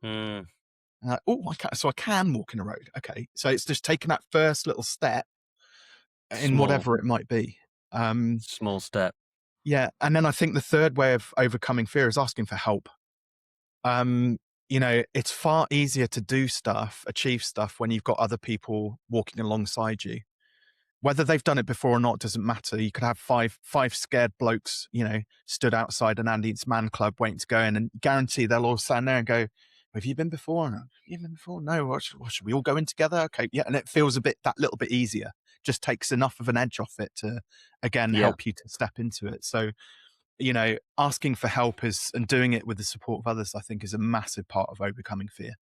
Mm. And I can walk in the road. Okay. So it's just taking that first little step in Small. whatever it might be. Small step. Yeah. And then I think the third way of overcoming fear is asking for help. It's far easier to do stuff, achieve stuff when you've got other people walking alongside you. Whether they've done it before or not doesn't matter. You could have five scared blokes, stood outside an Andy's man club waiting to go in, and guarantee they'll all stand there and go, "Have you been before? No. Have you been before? No. What should we all go in together? Okay, yeah." And it feels that little bit easier. Just takes enough of an edge off it to, again, Yeah. help you to step into it. So, asking for help and doing it with the support of others, I think, is a massive part of overcoming fear.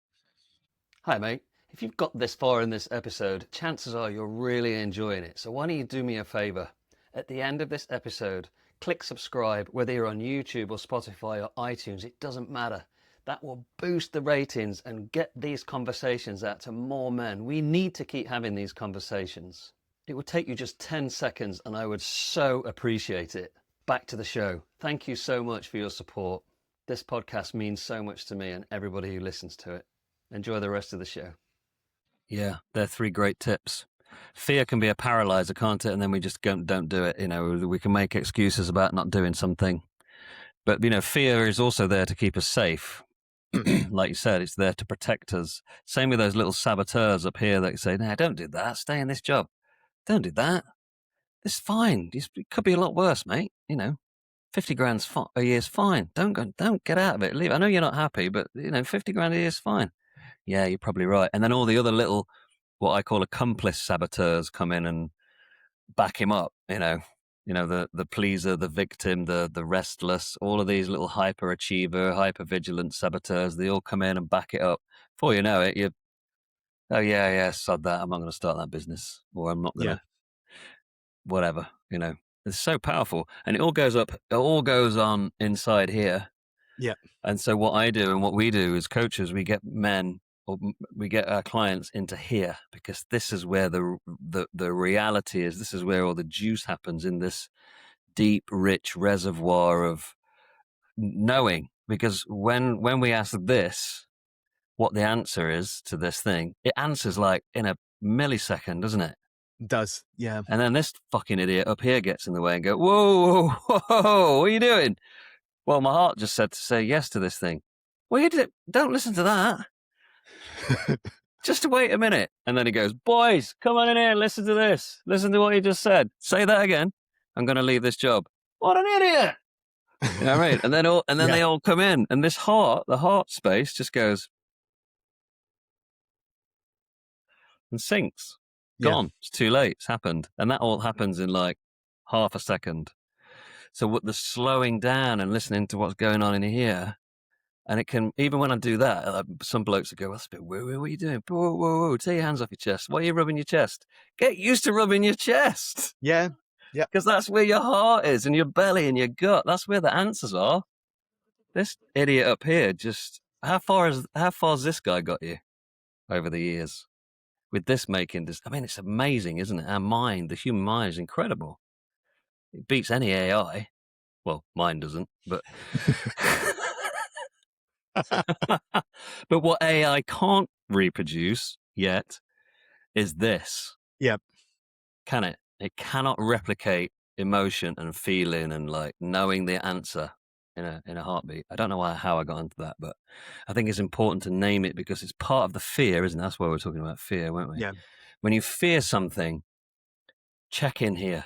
Hi, mate. If you've got this far in this episode, chances are you're really enjoying it. So why don't you do me a favor? At the end of this episode, click subscribe, whether you're on YouTube or Spotify or iTunes, it doesn't matter. That will boost the ratings and get these conversations out to more men. We need to keep having these conversations. It would take you just 10 seconds and I would so appreciate it. Back to the show. Thank you so much for your support. This podcast means so much to me and everybody who listens to it. Enjoy the rest of the show. Yeah, they're 3 great tips. Fear can be a paralyzer, can't it? And then we just don't do it. We can make excuses about not doing something. But, fear is also there to keep us safe. Like you said, it's there to protect us. Same with those little saboteurs up here that say, no, don't do that. Stay in this job. Don't do that. It's fine. It could be a lot worse, mate. 50 grand a year's fine. Don't get out of it. Leave. I know you're not happy, but 50 grand a year's fine. Yeah, you're probably right. And then all the other little, what I call accomplice saboteurs come in and back him up. The pleaser, the victim, the restless, all of these little hyperachiever, hyper vigilant saboteurs. They all come in and back it up. Before you know it, oh yeah, sod that. I'm not going to start that business, or I'm not going to. Whatever, it's so powerful, and it all goes on inside here. Yeah. And so what I do and what we do as coaches, we get men or we get our clients into here, because this is where the reality is. This is where all the juice happens, in this deep, rich reservoir of knowing. Because when we ask this, what the answer is to this thing, it answers like in a millisecond, doesn't it? Does, yeah. And then this fucking idiot up here gets in the way and go, whoa, what are you doing? Well, my heart just said to say yes to this thing. Well, don't listen to that. Just wait a minute. And then he goes, boys, come on in here, listen to this. Listen to what you just said. Say that again. I'm going to leave this job. What an idiot. You know what I mean? And then they all come in, and the heart space just goes and sinks. Gone. It's too late. It's happened. And that all happens in like half a second. So what the slowing down and listening to what's going on in here And it can, even when I do that, some blokes will go, that's a bit woo-woo, what are you doing? Whoa, whoa, whoa, take your hands off your chest. Why are you rubbing your chest? Get used to rubbing your chest. Yeah. Yeah. Because that's where your heart is and your belly and your gut. That's where the answers are. This idiot up here just, how far's this guy got you over the years? With this making this, I mean, it's amazing, isn't it? Our mind, the human mind is incredible. It beats any AI. Well, mine doesn't, but but what AI can't reproduce yet is this. Yep. Can it? It cannot replicate emotion and feeling and like knowing the answer in a heartbeat. I don't know how I got into that, but I think it's important to name it because it's part of the fear, isn't it? That's why we're talking about fear, weren't we? Yeah. When you fear something, check in here.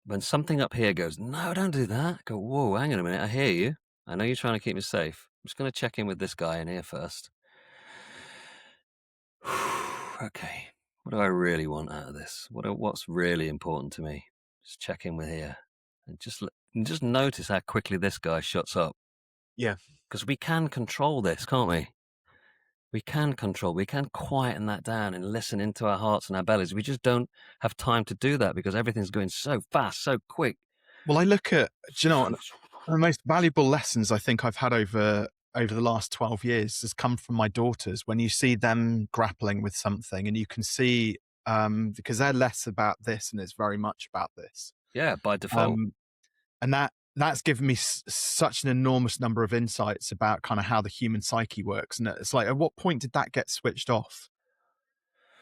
When something up here goes, no, don't do that. Go, whoa, hang on a minute. I hear you. I know you're trying to keep me safe. I'm just going to check in with this guy in here first. Okay. What do I really want out of this? What's really important to me? Just check in with here and just notice how quickly this guy shuts up. Yeah. Because we can control this, can't we? We can quieten that down and listen into our hearts and our bellies. We just don't have time to do that because everything's going so fast, so quick. Well, I look at, do you know, one of the most valuable lessons I think I've had over the last 12 years has come from my daughters. When you see them grappling with something and you can see, because they're less about this and it's very much about this. Yeah, by default. And that's given me such an enormous number of insights about kind of how the human psyche works. And it's like, at what point did that get switched off?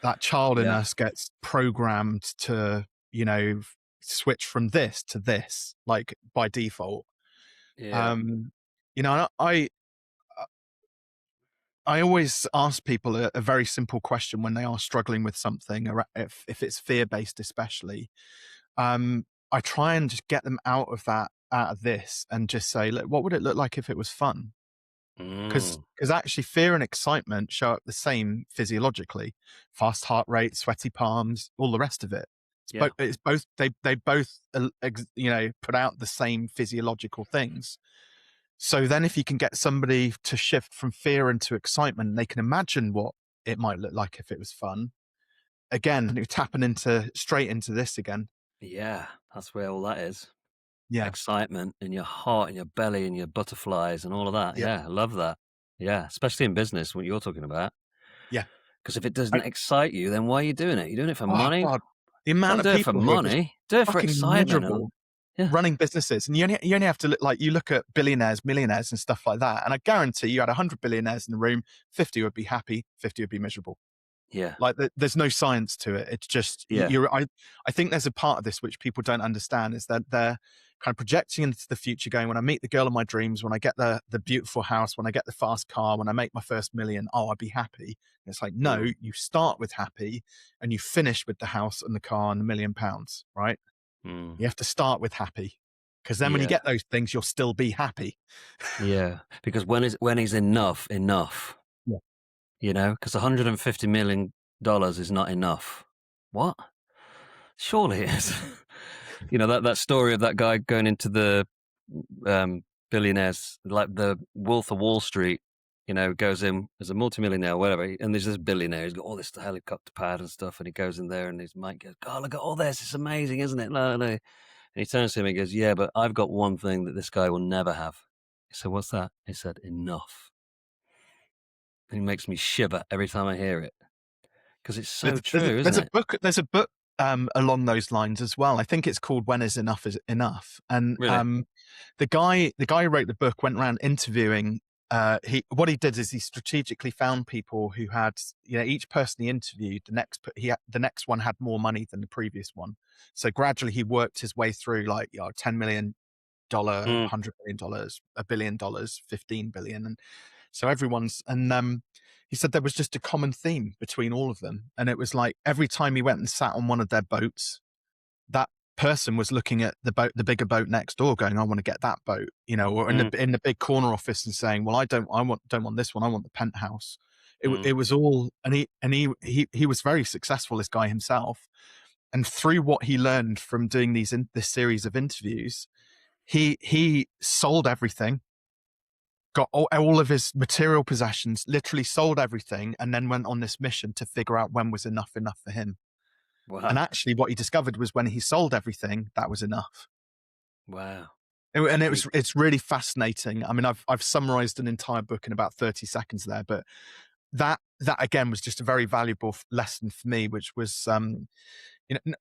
That child in us gets programmed to, you know, switch from this to this, like by default. Yeah. You know, I always ask people a very simple question when they are struggling with something, or if it's fear-based especially. I try and just get them out of this and just say, look, what would it look like if it was fun? Because actually fear and excitement show up the same physiologically: fast heart rate, sweaty palms, all the rest of it. It's both they both you know, put out the same physiological things. So then if you can get somebody to shift from fear into excitement, they can imagine what it might look like if it was fun. Again, you're tapping straight into this again. Yeah, that's where all that is. Yeah. Excitement in your heart and your belly and your butterflies and all of that. Yeah. Yeah, I love that. Yeah, especially in business, what you're talking about. Yeah. Because if it doesn't excite you, then why are you doing it? You're doing it for money? God. The amount Don't of do it for people who are just money. Do it for fucking excitement. miserable running businesses. And you only have to look, like, you look at billionaires, millionaires and stuff like that. And I guarantee you had 100 billionaires in the room, 50 would be happy, 50 would be miserable. Yeah. Like there's no science to it. It's just, I think there's a part of this which people don't understand, is that they're kind of projecting into the future, going, when I meet the girl of my dreams, when I get the beautiful house, when I get the fast car, when I make my first million, I'll be happy. And it's like, no, you start with happy and you finish with the house and the car and £1 million, right? You have to start with happy, because then when you get those things, you'll still be happy. Yeah, because when is enough? Yeah. You know, because $150 million is not enough. What? Surely it is. You know, that story of that guy going into the billionaires, like the Wolf of Wall Street, you know, goes in as a multimillionaire, whatever, and there's this billionaire, he's got all this helicopter pad and stuff, and he goes in there and his mate goes, God, look at all this, it's amazing, isn't it? No. And he turns to him and goes, yeah, but I've got one thing that this guy will never have. He said, what's that? He said, enough. And it makes me shiver every time I hear it, because it's so true, isn't it? There's a book along those lines as well. I think it's called When Is Enough Is Enough. And Really? the guy who wrote the book went around interviewing. What he did is he strategically found people who had, you know, each person he interviewed, the next one had more money than the previous one. So gradually he worked his way through, like, you know, $10 million, $100 million, $1 billion, 15 billion. And so he said there was just a common theme between all of them. And it was like, every time he went and sat on one of their boats, that person was looking at the bigger boat next door, going, I want to get that boat, you know, or in the big corner office and saying, well, I don't want this one. I want the penthouse. It was all, and he was very successful, this guy himself. And through what he learned from doing this series of interviews, he sold everything. got all of his material possessions, literally sold everything, and then went on this mission to figure out when was enough for him. And Wow. actually what he discovered was when he sold everything, that was enough. Wow. And We- it's really fascinating. I mean, I've summarized an entire book in about 30 seconds there, but that again was just a very valuable lesson for me, which was,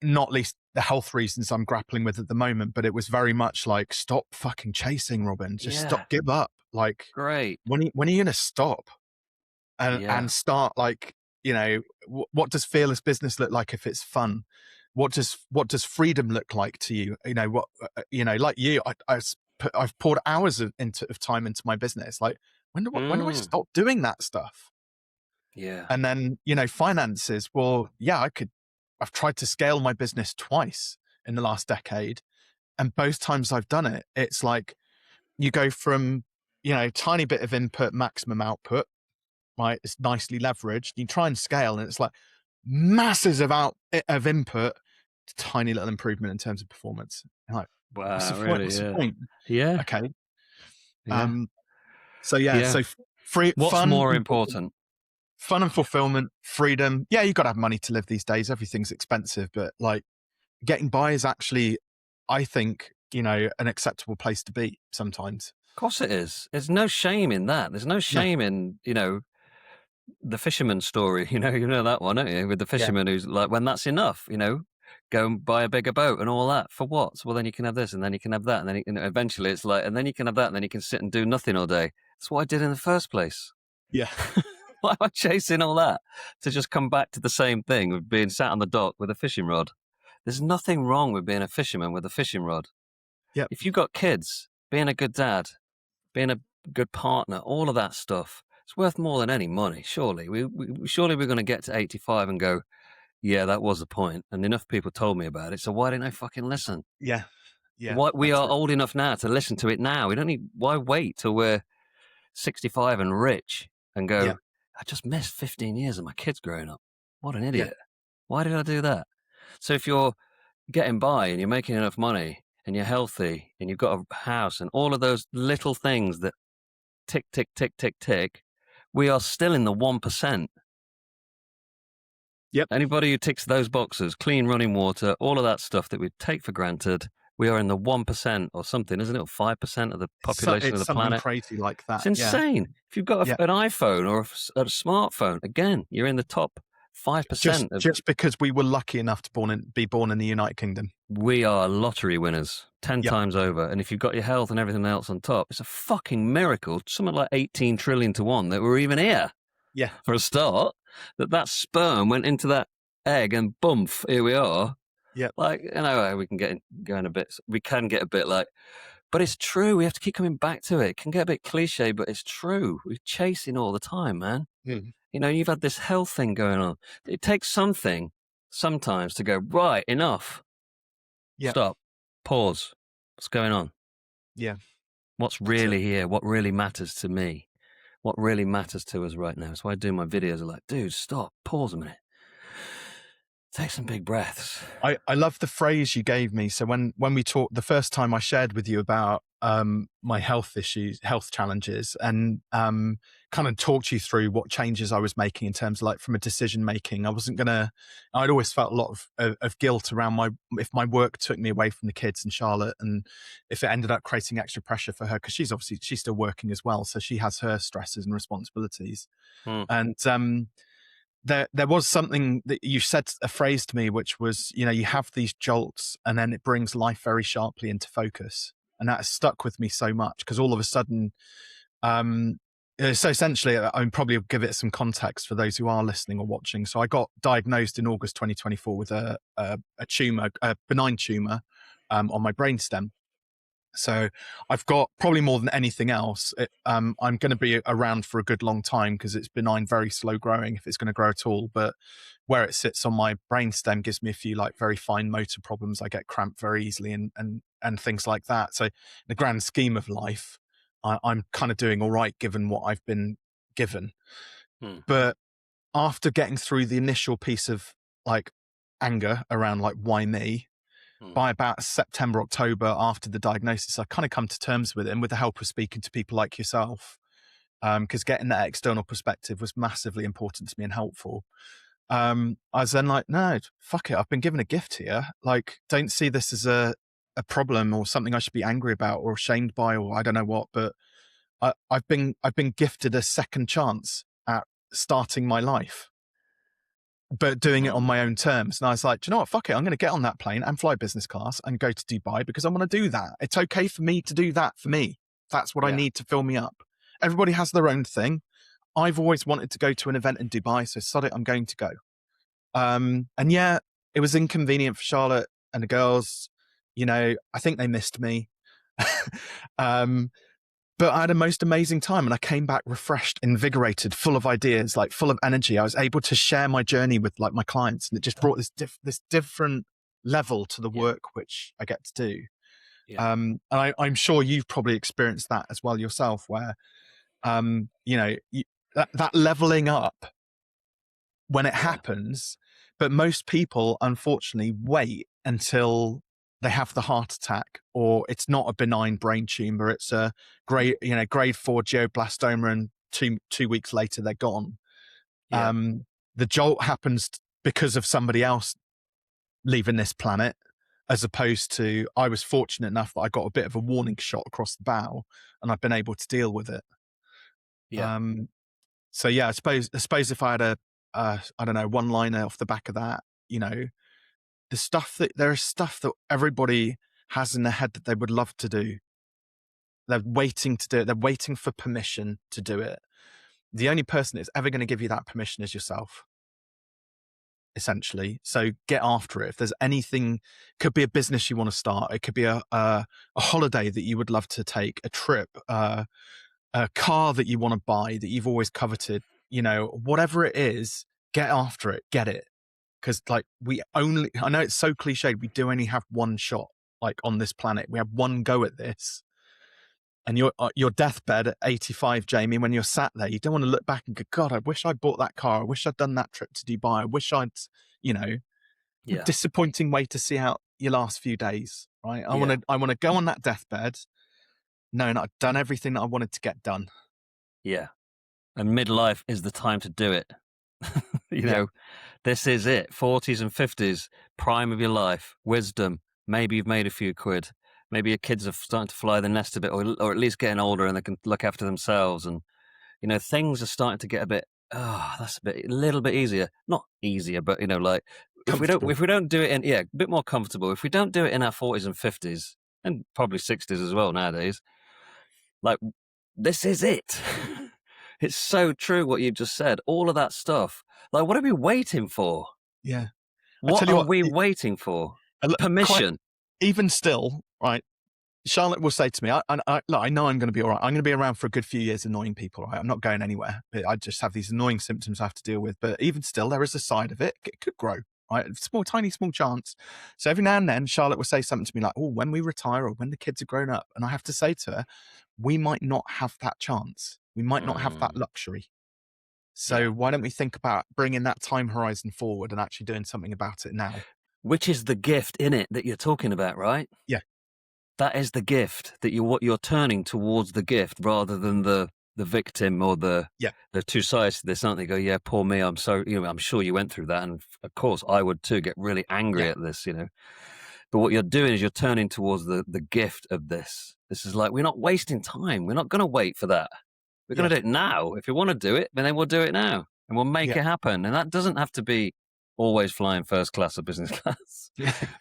not least the health reasons I'm grappling with at the moment, but it was very much like, stop fucking chasing, Robin. Just yeah. stop, give up. Like, Great. when are you going to stop Yeah. and start, like, what does fearless business look like if it's fun? What does freedom look like to you? Like you, I've poured hours of time into my business. Like, when do I stop doing that stuff? Yeah. And then, finances. Well, yeah, I've tried to scale my business twice in the last decade. And both times I've done it, it's like you go from, tiny bit of input, maximum output, right? It's nicely leveraged. You try and scale and it's like masses of input, tiny little improvement in terms of performance. You're like, what's the Wow. point? Really? What's the Yeah. point? Yeah. Okay. Yeah. So yeah, Yeah. so free, What's fun, more important? fun and fulfillment, freedom. Yeah, you got to have money to live these days. Everything's expensive, but like getting by is actually, I think, an acceptable place to be sometimes. Of course it is. There's no shame in that. There's no No. shame in, the fisherman story, you know that one, don't you? With the Yeah. fisherman who's like, when that's enough, go and buy a bigger boat and all that. For what? Well, then you can have this and then you can have that. And then eventually it's like, and then you can have that and then you can sit and do nothing all day. That's what I did in the first place. Yeah. Why am I chasing all that? To just come back to the same thing of being sat on the dock with a fishing rod. There's nothing wrong with being a fisherman with a fishing rod. Yep. If you've got kids, being a good dad, being a good partner, all of that stuff, it's worth more than any money, surely. Surely we're going to get to 85 and go, yeah, that was the point. And enough people told me about it, so why didn't I fucking listen? Yeah. Yeah. Why, we That's are it. old enough now to listen to it now. We don't need, why wait till we're 65 and rich and go, Yeah. I just missed 15 years of my kids growing up. What an idiot. Why did I do that? So if you're getting by and you're making enough money and you're healthy and you've got a house and all of those little things that tick, tick, tick, tick, tick, we are still in the 1%. Yep. Anybody who ticks those boxes, clean running water, all of that stuff that we take for granted, we are in the 1% or something, isn't it? Or 5% of the population of the something planet. crazy like that. It's insane. If you've got an iPhone or a smartphone, again, you're in the top 5%. Just because we were lucky enough to be born in the United Kingdom. We are lottery winners 10 Yep. times over. And if you've got your health and everything else on top, it's a fucking miracle. Something like 18 trillion to 1 that we're even here. Yeah. For a start, that sperm went into that egg and boomf, here we are. Yep. Like, we can going a bit, we can get a bit like, but it's true. We have to keep coming back to it. It can get a bit cliche, but it's true. We're chasing all the time, man. Mm. You've had this health thing going on. It takes something sometimes to go, right, enough. Yeah. Stop. Pause. What's going on? Yeah. What's really here? What really matters to me? What really matters to us right now? That's why I do my videos. I'm like, dude, stop. Pause a minute. Take some big breaths. I love the phrase you gave me. So when we talked the first time, I shared with you about my health challenges, and kind of talked you through what changes I was making in terms of, like, from a decision making. I'd always felt a lot of guilt around if my work took me away from the kids and Charlotte, and if it ended up creating extra pressure for her, because she's still working as well, so she has her stresses and responsibilities. And there was something that you said, a phrase to me, which was, you have these jolts and then it brings life very sharply into focus. And that has stuck with me so much, because all of a sudden, so essentially, I'll probably give it some context for those who are listening or watching. So I got diagnosed in August 2024 with a tumor, a benign tumor on my brainstem. So I've got, probably more than anything else, I'm going to be around for a good long time, because it's benign, very slow growing, if it's going to grow at all. But where it sits on my brainstem gives me a few, like, very fine motor problems. I get cramped very easily and things like that. So in the grand scheme of life, I'm kind of doing all right given what I've been given. But after getting through the initial piece of, like, anger around, like, why me, by about September, October, after the diagnosis, I kind of come to terms with it, and with the help of speaking to people like yourself, because getting that external perspective was massively important to me and helpful. I was then like, no, fuck it. I've been given a gift here. Like, don't see this as a problem or something I should be angry about or ashamed by, or I don't know what, but I've been gifted a second chance at starting my life, but doing it on my own terms. And I was like, do you know what? Fuck it. I'm going to get on that plane and fly business class and go to Dubai because I want to do that. It's okay for me to do that for me. That's what I need to fill me up. Everybody has their own thing. I've always wanted to go to an event in Dubai, so sod it, I'm going to go. And yeah, it was inconvenient for Charlotte and the girls. You know, I think they missed me. But I had a most amazing time, and I came back refreshed, invigorated, full of ideas, like full of energy. I was able to share my journey with like my clients, and it just brought this different level to the work which I get to do. And I'm sure you've probably experienced that as well yourself, where you know, that leveling up when it happens, but most people unfortunately wait until they have the heart attack, or it's not a benign brain tumor, it's a grade 4 glioblastoma, and two weeks later they're gone. The jolt happens because of somebody else leaving this planet, as opposed to I was fortunate enough that I got a bit of a warning shot across the bow and I've been able to deal with it. So yeah, I suppose if I had a I don't know, one liner off the back of that, you know, there is stuff that everybody has in their head that they would love to do. They're waiting to do it. They're waiting for permission to do it. The only person that's ever going to give you that permission is yourself, essentially. So get after it. If there's anything, could be a business you want to start. It could be a holiday that you would love to take, a trip, a car that you want to buy that you've always coveted, you know, whatever it is, get after it, get it. Because like I know it's so cliched, we do only have one shot like on this planet. We have one go at this. And your deathbed at 85, Jamie, when you're sat there, you don't want to look back and go, God, I wish I'd bought that car. I wish I'd done that trip to Dubai. I wish I'd, you know, disappointing way to see out your last few days, right? I want to go on that deathbed knowing I've done everything that I wanted to get done. Yeah. And midlife is the time to do it. You know, this is it. 40s and 50s, prime of your life, wisdom. Maybe you've made a few quid. Maybe your kids are starting to fly the nest a bit, or at least getting older and they can look after themselves. And, you know, things are starting to get a little bit easier. Not easier, but, you know, like if we don't do it a bit more comfortable. If we don't do it in our 40s and 50s, and probably 60s as well nowadays, like, this is it. It's so true what you just said. All of that stuff. Like, what are we waiting for? Yeah. What are we waiting for? Permission. Even still, right? Charlotte will say to me, I know I'm going to be all right. I'm going to be around for a good few years annoying people, right? I'm not going anywhere. I just have these annoying symptoms I have to deal with. But even still, there is a side of it. It could grow, right? Tiny, small chance. So every now and then, Charlotte will say something to me like, oh, when we retire or when the kids are grown up. And I have to say to her, we might not have that chance. We might not have that luxury. So why don't we think about bringing that time horizon forward and actually doing something about it now? Which is the gift in it that you're talking about, right? Yeah. That is the gift that you're turning towards the gift rather than the victim or the two sides to this, aren't they? Go, yeah, poor me. I'm so, you know, I'm sure you went through that. And of course I would too, get really angry at this, you know, but what you're doing is you're turning towards the gift of this. This is like, we're not wasting time. We're not going to wait for that. We're going to do it now. If we want to do it, then we'll do it now and we'll make it happen. And that doesn't have to be always flying first class or business class,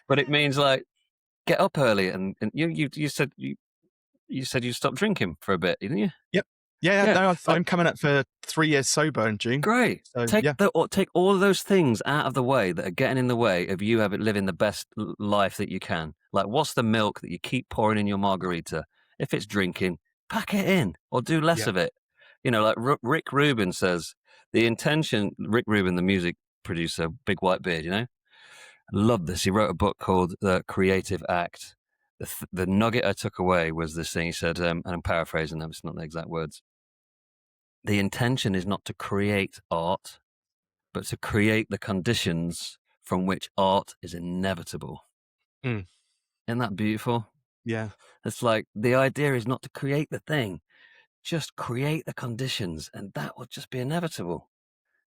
but it means like, get up early, and you said you stopped drinking for a bit, didn't you? Yep. Yeah. No, I'm coming up for 3 years sober in June. Great. So, take all of those things out of the way that are getting in the way of you living the best life that you can. Like, what's the milk that you keep pouring in your margarita? If it's drinking, pack it in or do less of it. You know, like Rick Rubin says, the intention. Rick Rubin, the music producer, big white beard, you know. I love this. He wrote a book called The Creative Act. The nugget I took away was this thing. He said, and I'm paraphrasing them, it's not the exact words. The intention is not to create art, but to create the conditions from which art is inevitable. Isn't that beautiful? Yeah. It's like the idea is not to create the thing. just create the conditions, and that will just be inevitable.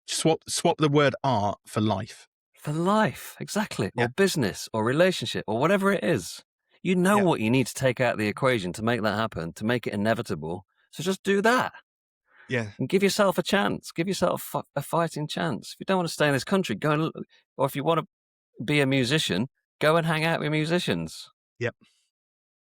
Swap the word art for life. For life, exactly. Yeah. Or business, or relationship, or whatever it is. You know Yeah. what you need to take out of the equation to make that happen, to make it inevitable. So just do that. Yeah. And give yourself a chance. Give yourself a fighting chance. If you don't want to stay in this country, go and, or if you want to be a musician, go and hang out with musicians. Yep.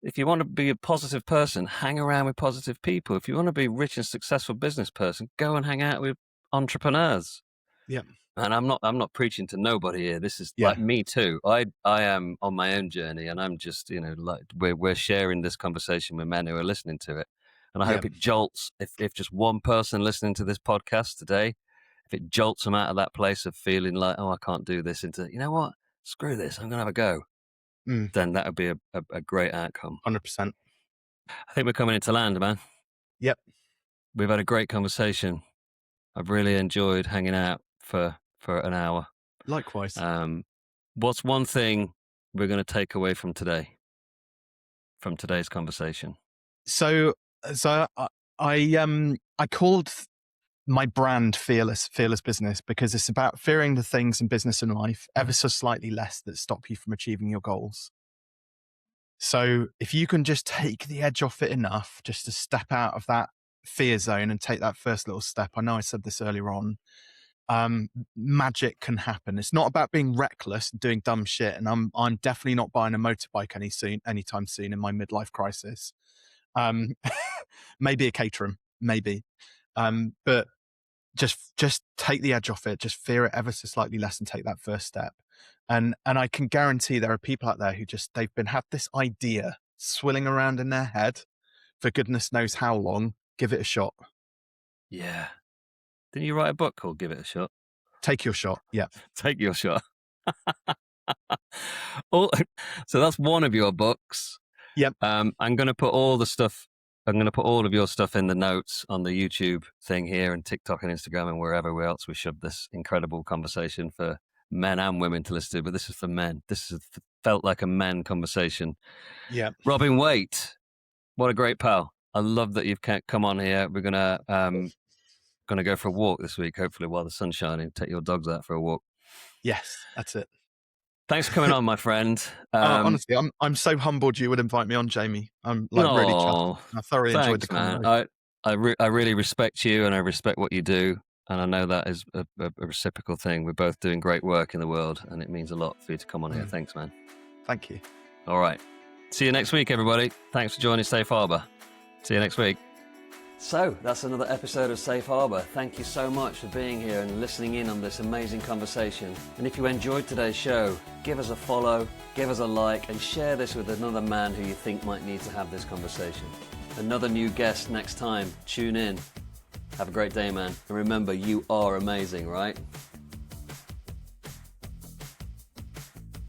If you want to be a positive person, hang around with positive people. If you want to be a rich and successful business person, go and hang out with entrepreneurs. Yep. And I'm not preaching to nobody here. This is Yeah. like me too. I am on my own journey, and I'm just, like we're sharing this conversation with men who are listening to it. And I hope it jolts, if just one person listening to this podcast today, if it jolts them out of that place of feeling like, oh, I can't do this, into, you know what, screw this, I'm going to have a go. Then that would be a great outcome. 100%. I think we're coming into land, man. Yep. We've had a great conversation. I've really enjoyed hanging out for an hour. Likewise. What's one thing we're going to take away from today's conversation? So I called my brand Fearless Business, because it's about fearing the things in business and life ever so slightly less that stop you from achieving your goals. So if you can just take the edge off it enough, just to step out of that fear zone and take that first little step. I know I said this earlier on. Magic can happen. It's not about being reckless and doing dumb shit. And I'm definitely not buying a motorbike anytime soon in my midlife crisis. Maybe a caterum, maybe. But just take the edge off it. Just fear it ever so slightly less and take that first step. And I can guarantee there are people out there who they've had this idea swilling around in their head for goodness knows how long. Give it a shot. Yeah. Didn't you write a book called Give It a Shot? Take your shot. Yeah. Take your shot. So that's one of your books. Yep. I'm going to put all of your stuff in the notes on the YouTube thing here, and TikTok and Instagram and wherever else we shove this incredible conversation for men and women to listen to. But this is for men. This has felt like a men conversation. Yeah. Robin Waite, what a great pal. I love that you've come on here. We're going to go for a walk this week, hopefully while the sun's shining. Take your dogs out for a walk. Yes, that's it. Thanks for coming on, my friend. Honestly, I'm so humbled you would invite me on, Jamie. I'm really chuffed. I thoroughly enjoyed the conversation. I really respect you, and I respect what you do, and I know that is a reciprocal thing. We're both doing great work in the world, and it means a lot for you to come on here. Thanks, man. Thank you. All right. See you next week, everybody. Thanks for joining Safe Harbour. See you next week. So that's another episode of Safe Harbour. Thank you so much for being here and listening in on this amazing conversation. And if you enjoyed today's show, give us a follow, give us a like, and share this with another man who you think might need to have this conversation. Another new guest next time. Tune in. Have a great day, man. And remember, you are amazing, right?